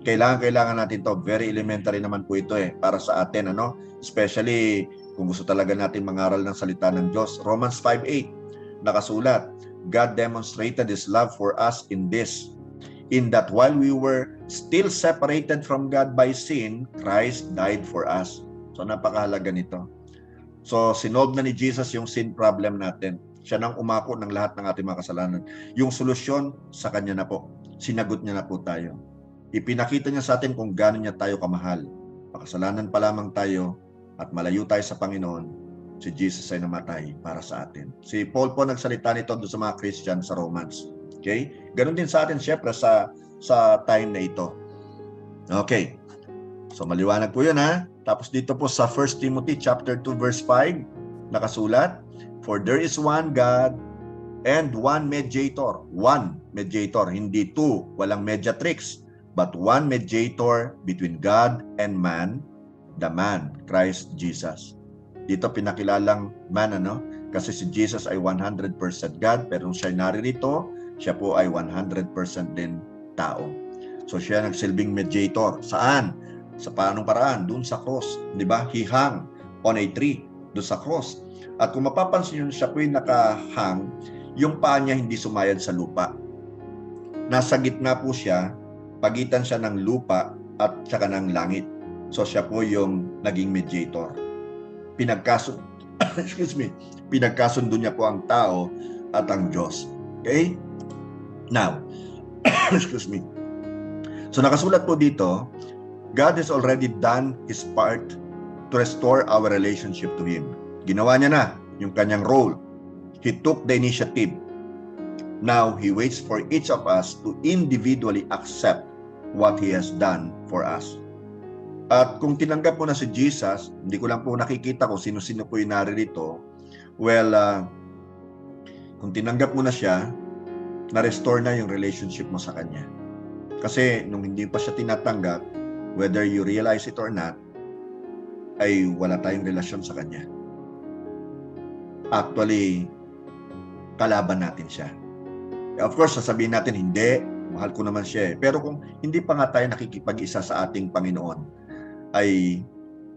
Speaker 1: Kailangan natin to. Very elementary naman po ito para sa atin. Ano? Especially kung gusto talaga natin mangaral ng salita ng Diyos. Romans 5:8, nakasulat, God demonstrated His love for us in this, in that while we were still separated from God by sin, Christ died for us. So napakahalaga nito. So sinolve na ni Jesus yung sin problem natin. Siya nang umako ng lahat ng ating mga kasalanan. Yung solusyon sa Kanya na po. Sinagot niya na po tayo. Ipinakita niya sa atin kung gaano niya tayo kamahal. Makasalanan pa lamang tayo at malayo tayo sa Panginoon, si Jesus ay namatay para sa atin. Si Paul po nagsalita nito doon sa mga Christian sa Romans. Okay? Ganon din sa atin syempre sa time na ito. Okay. So maliwanag po yun ha. Tapos dito po sa 1 Timothy chapter 2 verse 5, nakasulat, for there is one God and one mediator. One mediator, hindi two. Walang mediatrix. But one mediator between God and man, the man, Christ Jesus. Dito pinakilalang man, kasi si Jesus ay 100% God, pero nung siya naririto, siya po ay 100% din tao. So siya nagsilbing mediator. Saan? Sa paanong paraan? Doon sa cross. Di ba? He hung on a tree. Doon sa cross. At kung mapapansin nyo, siya po yung nakahang, yung paa niya hindi sumayad sa lupa. Nasa gitna po siya, pagitan siya ng lupa at saka ng langit. So siya po yung naging mediator. Pinagkasundo niya po ang tao at ang Diyos. Okay? Now, So nakasulat po dito, God has already done His part to restore our relationship to Him. Ginawa niya na yung kanyang role. He took the initiative. Now, He waits for each of us to individually accept what He has done for us. At kung tinanggap mo na si Jesus, hindi ko lang po nakikita kung sino-sino po yung naririto. Well, kung tinanggap mo na siya, na-restore na yung relationship mo sa Kanya. Kasi nung hindi pa siya tinatanggap, whether you realize it or not, ay wala tayong relasyon sa Kanya. Actually, kalaban natin siya. Of course, sasabihin natin, hindi, mahal ko naman siya. Pero kung hindi pa nga tayo nakikipag-isa sa ating Panginoon, ay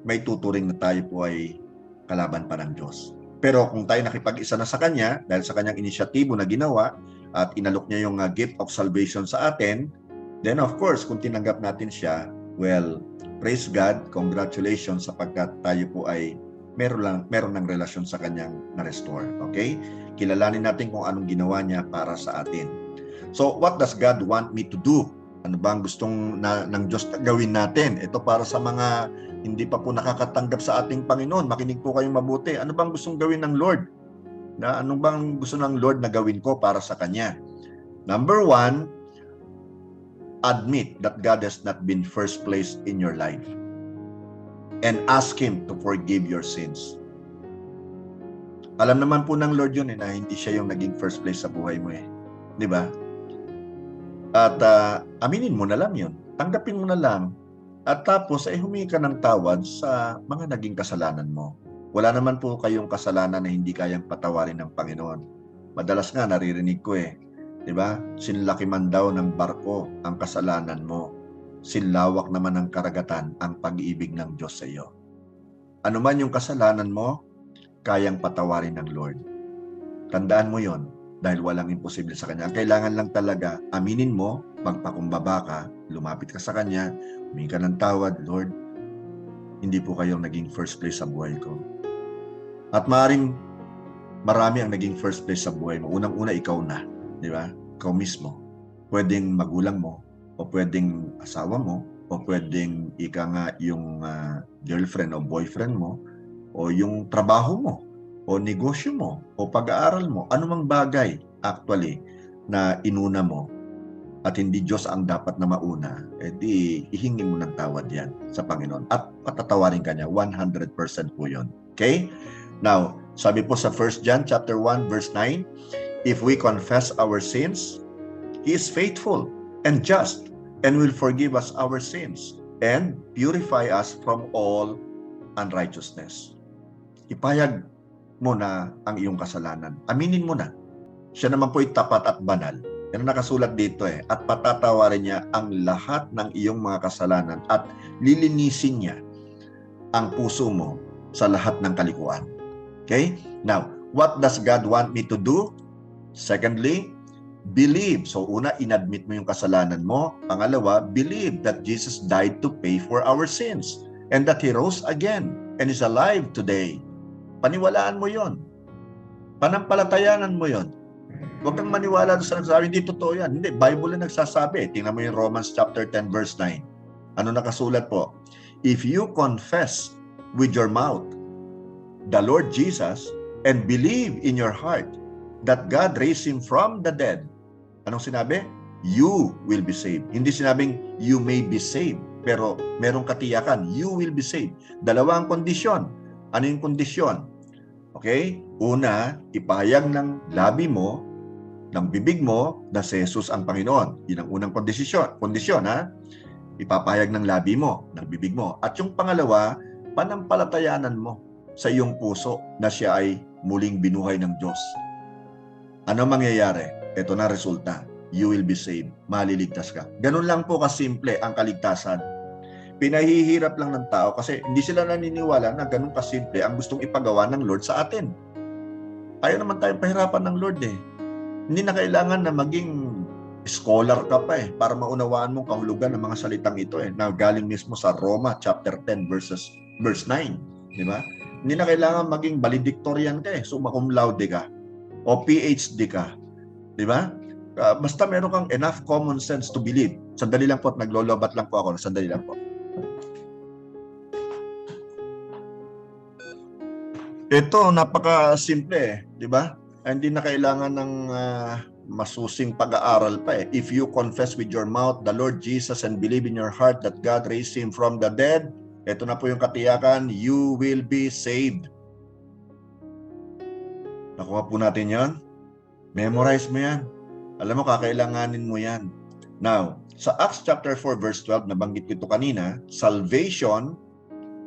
Speaker 1: may tuturing na tayo po ay kalaban pa ng Diyos. Pero kung tayo nakipag-isa na sa Kanya, dahil sa Kanyang inisyatibo na ginawa, at inalok niya yung gift of salvation sa atin, then of course, kung tinanggap natin siya, well, praise God, congratulations sapagkat tayo po ay meron ng relasyon sa Kanyang na-restore. Okay? Kilalanin natin kung anong ginawa niya para sa atin. So, what does God want me to do? Ano ba ang gustong ng Diyos gawin natin? Ito para sa mga hindi pa po nakakatanggap sa ating Panginoon. Makinig po kayong mabuti. Ano bang gustong gawin ng Lord? Ano bang gusto ng Lord na gawin ko para sa Kanya? Number 1, admit that God has not been first place in your life. And ask Him to forgive your sins. Alam naman po ng Lord yun na hindi siya yung naging first place sa buhay mo Di ba? At aminin mo na lang yun. Tanggapin mo na lang. At tapos ay humingi ka ng tawad sa mga naging kasalanan mo. Wala naman po kayong kasalanan na hindi kayang patawarin ng Panginoon. Madalas nga naririnig ko di ba? Sinlaki man daw ng barko ang kasalanan mo. Sinlawak naman ng karagatan ang pag-ibig ng Diyos sa iyo. Ano man yung kasalanan mo, kayang patawarin ng Lord. Tandaan mo yon. Dahil walang imposible sa Kanya. Ang kailangan lang talaga, aminin mo, magpakumbaba ka, lumapit ka sa Kanya, humingi ka ng tawad, Lord, hindi po kayong naging first place sa buhay ko. At maaaring marami ang naging first place sa buhay mo. Unang-una, ikaw na. Di ba? Ikaw mismo. Pwedeng magulang mo, o pwedeng asawa mo, o pwedeng ika nga yung girlfriend o boyfriend mo, o yung trabaho mo, o negosyo mo, o pag-aaral mo. Anumang bagay actually na inuna mo at hindi Diyos ang dapat na mauna, edi ihingi mo ng tawad yan sa Panginoon at patatawarin ka niya. 100% po yun. Okay? Now, sabi po sa 1 John chapter 1 verse 9, if we confess our sins, He is faithful and just and will forgive us our sins and purify us from all unrighteousness. Ipahayag mo na ang iyong kasalanan. Aminin mo na. Siya naman po'y tapat at banal. Yan ang nakasulat dito at patatawarin niya ang lahat ng iyong mga kasalanan at lilinisin niya ang puso mo sa lahat ng kalikuan. Okay? Now, what does God want me to do? Secondly, believe. So una, inadmit mo yung kasalanan mo. Pangalawa, believe that Jesus died to pay for our sins and that He rose again and is alive today. Paniwalaan mo yon. Panampalatayanan mo yon. Huwag kang maniwala sa nagsasabi, hindi totoo yan. Hindi, Bible na nagsasabi. Tingnan mo yung Romans chapter 10 verse 9. Ano nakasulat po? If you confess with your mouth the Lord Jesus and believe in your heart that God raised Him from the dead, anong sinabi? You will be saved. Hindi sinabing you may be saved, pero merong katiyakan, you will be saved. Dalawang kondisyon. Ano yung kondisyon? Okay? Una, ipahayag ng labi mo, ng bibig mo na si Jesus ang Panginoon. Yun ang unang kondisyon, ha? Ipapahayag ng labi mo, ng bibig mo. At yung pangalawa, panampalatayanan mo sa iyong puso na siya ay muling binuhay ng Diyos. Ano mangyayari? Ito na resulta. You will be saved. Maliligtas ka. Ganun lang po kasimple ang kaligtasan. Pinahihirap lang ng tao kasi hindi sila naniniwala na ganun kasimple ang gustong ipagawa ng Lord sa atin. Ayaw naman tayong pahirapan ng Lord Hindi na kailangan na maging scholar ka pa para maunawaan mong kahulugan ng mga salitang ito na galing mismo sa Roma chapter 10 verse 9, di ba? Hindi na kailangan maging valedictorian ka summa cum laude ka o PhD ka, di ba? Basta meron kang enough common sense to believe. Sandali lang po at naglolobat lang po ako. Sandali lang po. Ito napaka-simple di ba? Hindi na kailangan ng masusing pag-aaral pa If you confess with your mouth the Lord Jesus and believe in your heart that God raised Him from the dead, ito na po yung katiyakan, you will be saved. Nakuha po natin yan. Memorize mo yan. Alam mo, kakailanganin mo yan. Now, sa Acts chapter 4 verse 12, nabanggit ko ito kanina, salvation,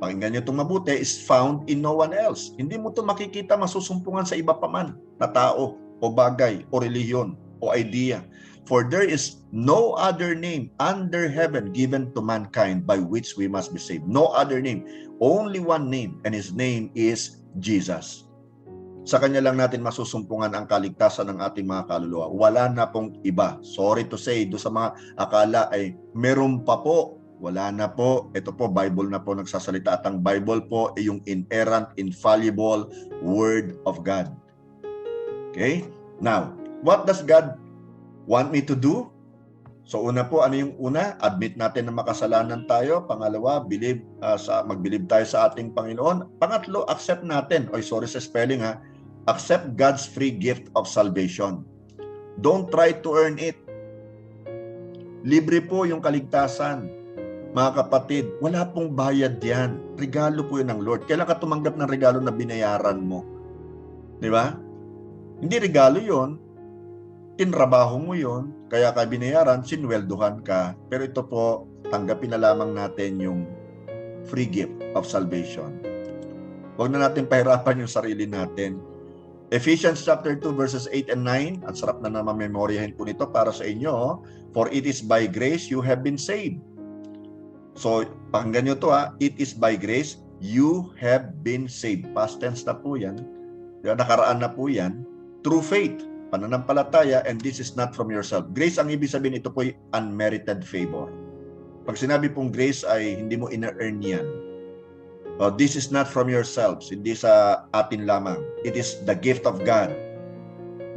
Speaker 1: pakinggan nyo itong mabuti, is found in no one else. Hindi mo ito makikita masusumpungan sa iba pa man na tao, o bagay, o reliyon, o idea. For there is no other name under heaven given to mankind by which we must be saved. No other name. Only one name, and His name is Jesus. Sa Kanya lang natin masusumpungan ang kaligtasan ng ating mga kaluluwa. Wala na pong iba. Sorry to say, do sa mga akala ay meron pa po. Wala na po. Ito po, Bible na po nagsasalita. At ang Bible po ay yung inerrant, infallible Word of God. Okay? Now, what does God want me to do? So una po, ano yung una? Admit natin na makasalanan tayo. Pangalawa, mag-believe tayo sa ating Panginoon. Pangatlo, accept natin. Sorry sa spelling accept God's free gift of salvation. Don't try to earn it. Libre po yung kaligtasan. Mga kapatid, wala pong bayad yan. Regalo po yun ng Lord. Kailan ka tumanggap ng regalo na binayaran mo? Di ba? Hindi regalo yon, tinrabaho mo yon, kaya ka binayaran, sinwelduhan ka. Pero ito po, tanggapin na lamang natin yung free gift of salvation. Huwag na natin pahirapan yung sarili natin. Ephesians chapter 2 verses 8 and 9, at sarap na memoryahin po nito para sa inyo. For it is by grace you have been saved. So, pakinggan nyo to it is by grace you have been saved. Past tense na po yan. Nakaraan na po yan. Through faith, pananampalataya, and this is not from yourself. Grace, ang ibig sabihin, ito po'y unmerited favor. Pag sinabi pong grace ay hindi mo ina-earn yan. This is not from yourselves, hindi sa atin lamang. It is the gift of God,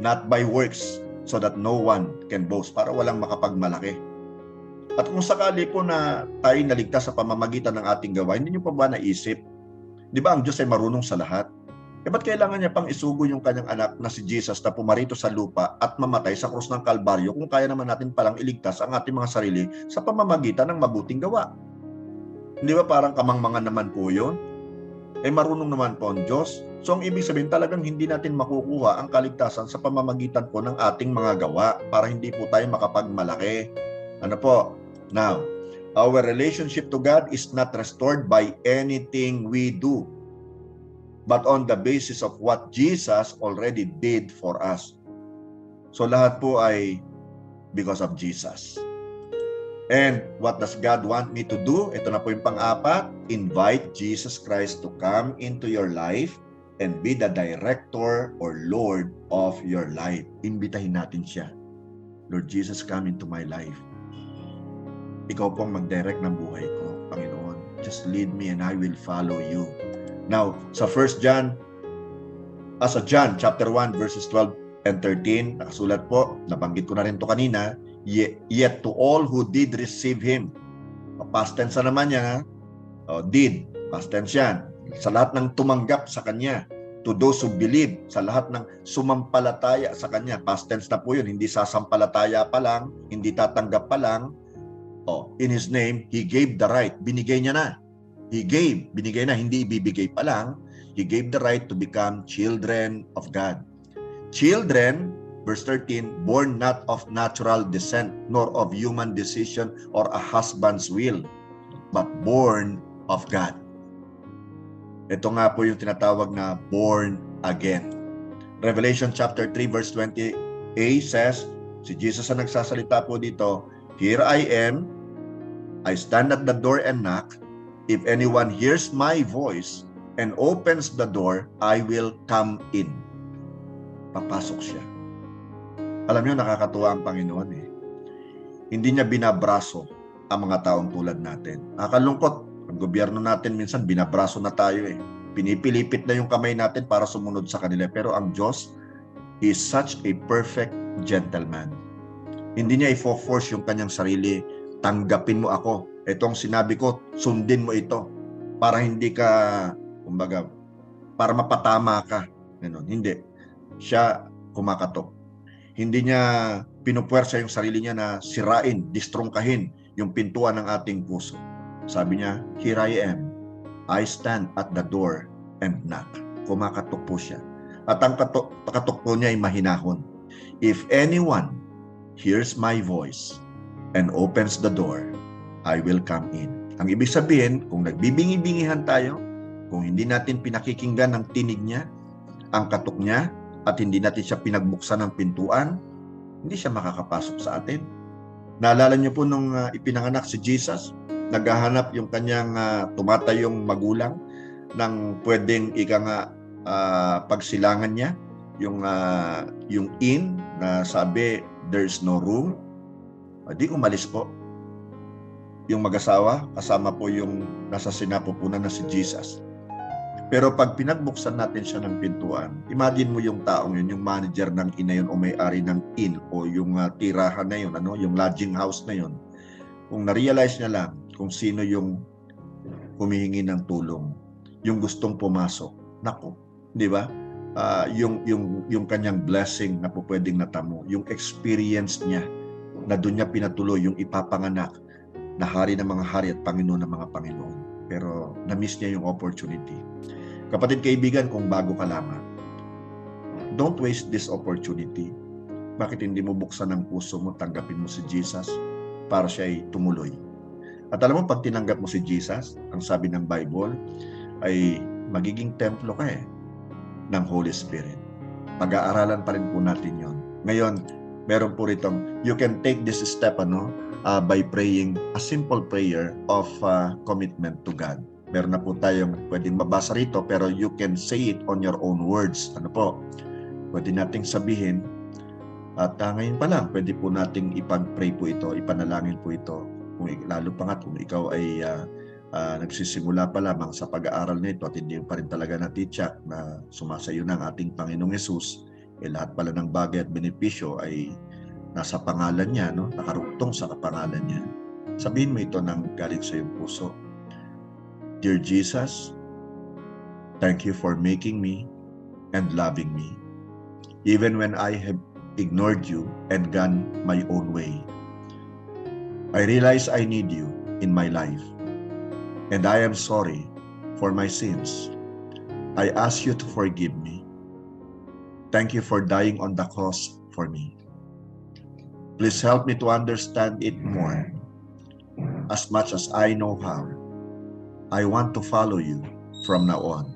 Speaker 1: not by works, so that no one can boast, para walang makapagmalaki. At kung sakali po na tayo naligtas sa pamamagitan ng ating gawa, hindi nyo pa ba naisip? Di ba ang Diyos ay marunong sa lahat? Ba't kailangan niya pang isugo yung kanyang anak na si Jesus na pumarito sa lupa at mamatay sa krus ng Kalbaryo kung kaya naman natin palang iligtas ang ating mga sarili sa pamamagitan ng mabuting gawa? Hindi ba parang kamangmangan naman po yun? Marunong naman po ang Diyos. So ang ibig sabihin, talagang hindi natin makukuha ang kaligtasan sa pamamagitan po ng ating mga gawa para hindi po tayo makapagmalaki. Ano po? Now, our relationship to God is not restored by anything we do, but on the basis of what Jesus already did for us. So lahat po ay because of Jesus. And what does God want me to do? Ito na po yung pang-apat. Invite Jesus Christ to come into your life and be the director or Lord of your life. Imbitahin natin siya. Lord Jesus, come into my life. Ikaw po ang mag-direct ng buhay ko, Panginoon. Just lead me and I will follow you. Now, sa 1 John, John chapter 1 verses 12 and 13, nakasulat po, nabanggit ko na rin to kanina, yet to all who did receive Him. Past tense na naman yan, did, past tense yan. Sa lahat ng tumanggap sa Kanya, to those who believe, sa lahat ng sumampalataya sa Kanya, past tense na po yun, hindi sasampalataya pa lang, hindi tatanggap pa lang, in His name, He gave the right, binigay niya na. He gave, binigay na, hindi ibibigay pa lang. He gave the right to become children of God. Children, verse 13, born not of natural descent, nor of human decision or a husband's will, but born of God. Ito nga po yung tinatawag na born again. Revelation chapter 3 verse 20a says, si Jesus ang nagsasalita po dito, "Here I am, I stand at the door and knock. If anyone hears my voice and opens the door, I will come in." Papasok siya. Alam niyo, nakakatuwa ang Panginoon eh. Hindi niya binabraso ang mga taong tulad natin. Nakakalungkot, ang gobyerno natin minsan binabraso na tayo eh. Pinipilipit na yung kamay natin para sumunod sa kanila. Pero ang Diyos is such a perfect gentleman. Hindi niya i-force yung kanyang sarili, tanggapin mo ako. Itong sinabi ko, sundin mo ito. Para hindi ka, kumbaga, para mapatama ka. Ganun. Hindi. Siya kumakatok. Hindi niya pinupuwersa yung sarili niya na sirain, distrongkahin yung pintuan ng ating puso. Sabi niya, "Here I am. I stand at the door and knock." Kumakatok po siya. At ang katok po niya ay mahinahon. "If anyone hears my voice and opens the door, I will come in." Ang ibig sabihin, kung nagbibingi-bingihan tayo, kung hindi natin pinakikinggan ang tinig niya, ang katok niya, at hindi natin siya pinagbuksan ng pintuan, hindi siya makakapasok sa atin. Naalala niyo po nung ipinanganak si Jesus, naghahanap yung kanyang tumatayong magulang ng pwedeng pagsilangan niya, yung inn na sabi, "There's no room." Di umalis po. Yung mag-asawa, kasama po yung nasa sinapupunan na si Jesus. Pero pag pinagbuksan natin siya ng pintuan, imagine mo yung taong yun, yung manager ng inn na yun o may-ari ng inn o yung tirahan na yun, yung lodging house na yun. Kung na-realize niya lang kung sino yung humihingi ng tulong, yung gustong pumasok, naku, di ba? Yung kanyang blessing na po pwedeng natamo, yung experience niya na doon niya pinatuloy yung ipapanganak na hari ng mga hari at Panginoon ng mga Panginoon. Pero na-miss niya yung opportunity. Kapatid, kaibigan, kung bago ka lamang, don't waste this opportunity. Bakit hindi mo buksan ang puso mo, tanggapin mo si Jesus para siya ay tumuloy? At alam mo, pag tinanggap mo si Jesus, ang sabi ng Bible, ay magiging templo ka ng Holy Spirit. Pag-aaralan pa rin po natin yon. Ngayon, meron po ritong, you can take this step by praying a simple prayer of commitment to God. Meron na po tayong pwedeng mabasa rito, pero you can say it on your own words. Ano po? Pwede nating sabihin, at ngayon pa lang, pwede po nating ipag-pray po ito, ipanalangin po ito. Kung lalo pa nga, kung ikaw ay nagsisimula pa lamang sa pag-aaral nito at hindi pa rin talaga natityak na sumasayo ng ating Panginoong Yesus, lahat pala ng bagay at benepisyo ay nasa pangalan niya, no? Nakarugtong sa kapangalan niya. Sabihin mo ito ng galing sa iyong puso. Dear Jesus, thank you for making me and loving me, even when I have ignored you and gone my own way. I realize I need you in my life, and I am sorry for my sins. I ask you to forgive me. Thank you for dying on the cross for me. Please help me to understand it more. As much as I know how, I want to follow you from now on.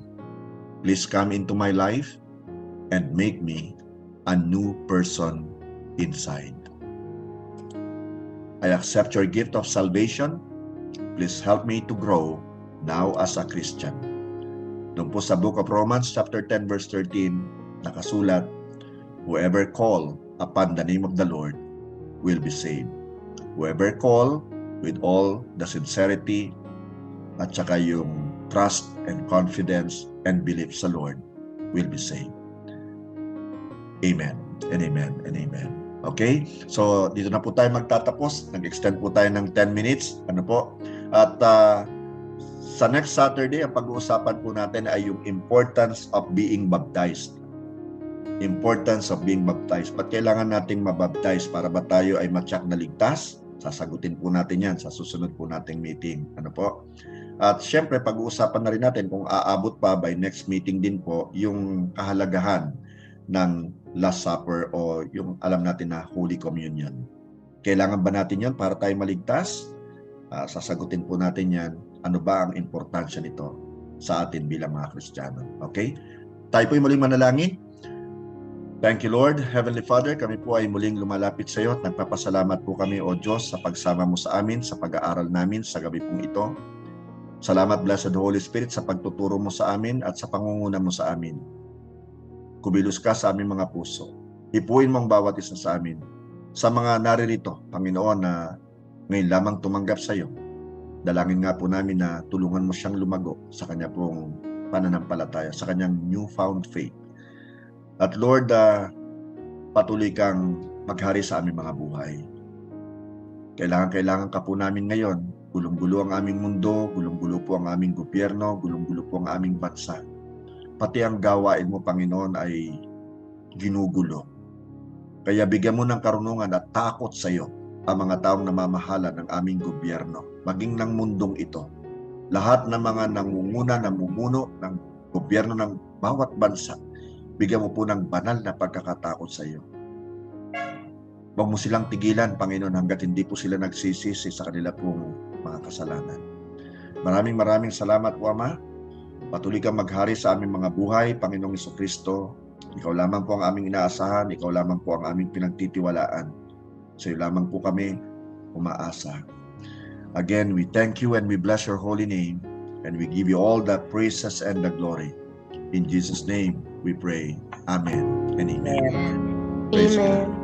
Speaker 1: Please come into my life and make me a new person inside. I accept your gift of salvation. Please help me to grow now as a Christian. Doon po sa Book of Romans chapter 10 verse 13, nakasulat, whoever call upon the name of the Lord will be saved. Whoever call with all the sincerity at saka yung trust and confidence and belief sa Lord will be saved. Amen and amen and amen. Okay? So, dito na po tayo magtatapos. Nag-extend po tayo ng 10 minutes. Ano po? At sa next Saturday, ang pag-uusapan po natin ay yung importance of being baptized. Importance of being baptized. Ba't kailangan nating mabaptize? Para ba tayo ay matyak na ligtas? Sasagutin po natin yan sa susunod po nating meeting. Ano po? At syempre, pag-uusapan na rin natin kung aabot pa by next meeting din po yung kahalagahan ng Last Supper o yung alam natin na Holy Communion. Kailangan ba natin yan para tayo maligtas? Sasagutin po natin yan. Ano ba ang importansya nito sa atin bilang mga Kristiyano? Okay? Tayo po ay muling manalangin. Thank you, Lord. Heavenly Father, kami po ay muling lumalapit sa iyo at nagpapasalamat po kami, O Diyos, sa pagsama mo sa amin, sa pag-aaral namin sa gabi pong ito. Salamat, Blessed Holy Spirit, sa pagtuturo mo sa amin at sa pangunguna mo sa amin. Kumilos ka sa aming mga puso. Ipuin mo ang bawat isa sa amin. Sa mga naririto, Panginoon, na ngayon lamang tumanggap sa iyo, dalangin nga po namin na tulungan mo siyang lumago sa kanya pong pananampalataya, sa kanyang newfound faith. At Lord, patuloy kang maghari sa aming mga buhay. Kailangan ka po namin ngayon. Gulong-gulo ang aming mundo, gulong-gulo po ang aming gobyerno, gulong-gulo po ang aming bansa. Pati ang gawain mo, Panginoon, ay ginugulo. Kaya bigyan mo ng karunungan at takot sa iyo ang mga taong namamahala ng aming gobyerno, maging ng mundong ito. Lahat ng mga namumuno ng gobyerno ng bawat bansa, bigyan mo po ng banal na pagkakatakot sa iyo. Huwag mo silang tigilan, Panginoon, hanggat hindi po sila nagsisisi sa kanila pong mga kasalanan. Maraming salamat po, Ama. Patuloy kang maghari sa aming mga buhay, Panginoong Jesucristo. Ikaw lamang po ang aming inaasahan, ikaw lamang po ang aming pinagtitiwalaan. Sa iyo lamang po kami umaasa. Again, we thank you and we bless your holy name, and we give you all the praises and the glory. In Jesus' name we pray. Amen and amen.
Speaker 2: Amen.
Speaker 1: Praise
Speaker 2: Amen.
Speaker 1: God.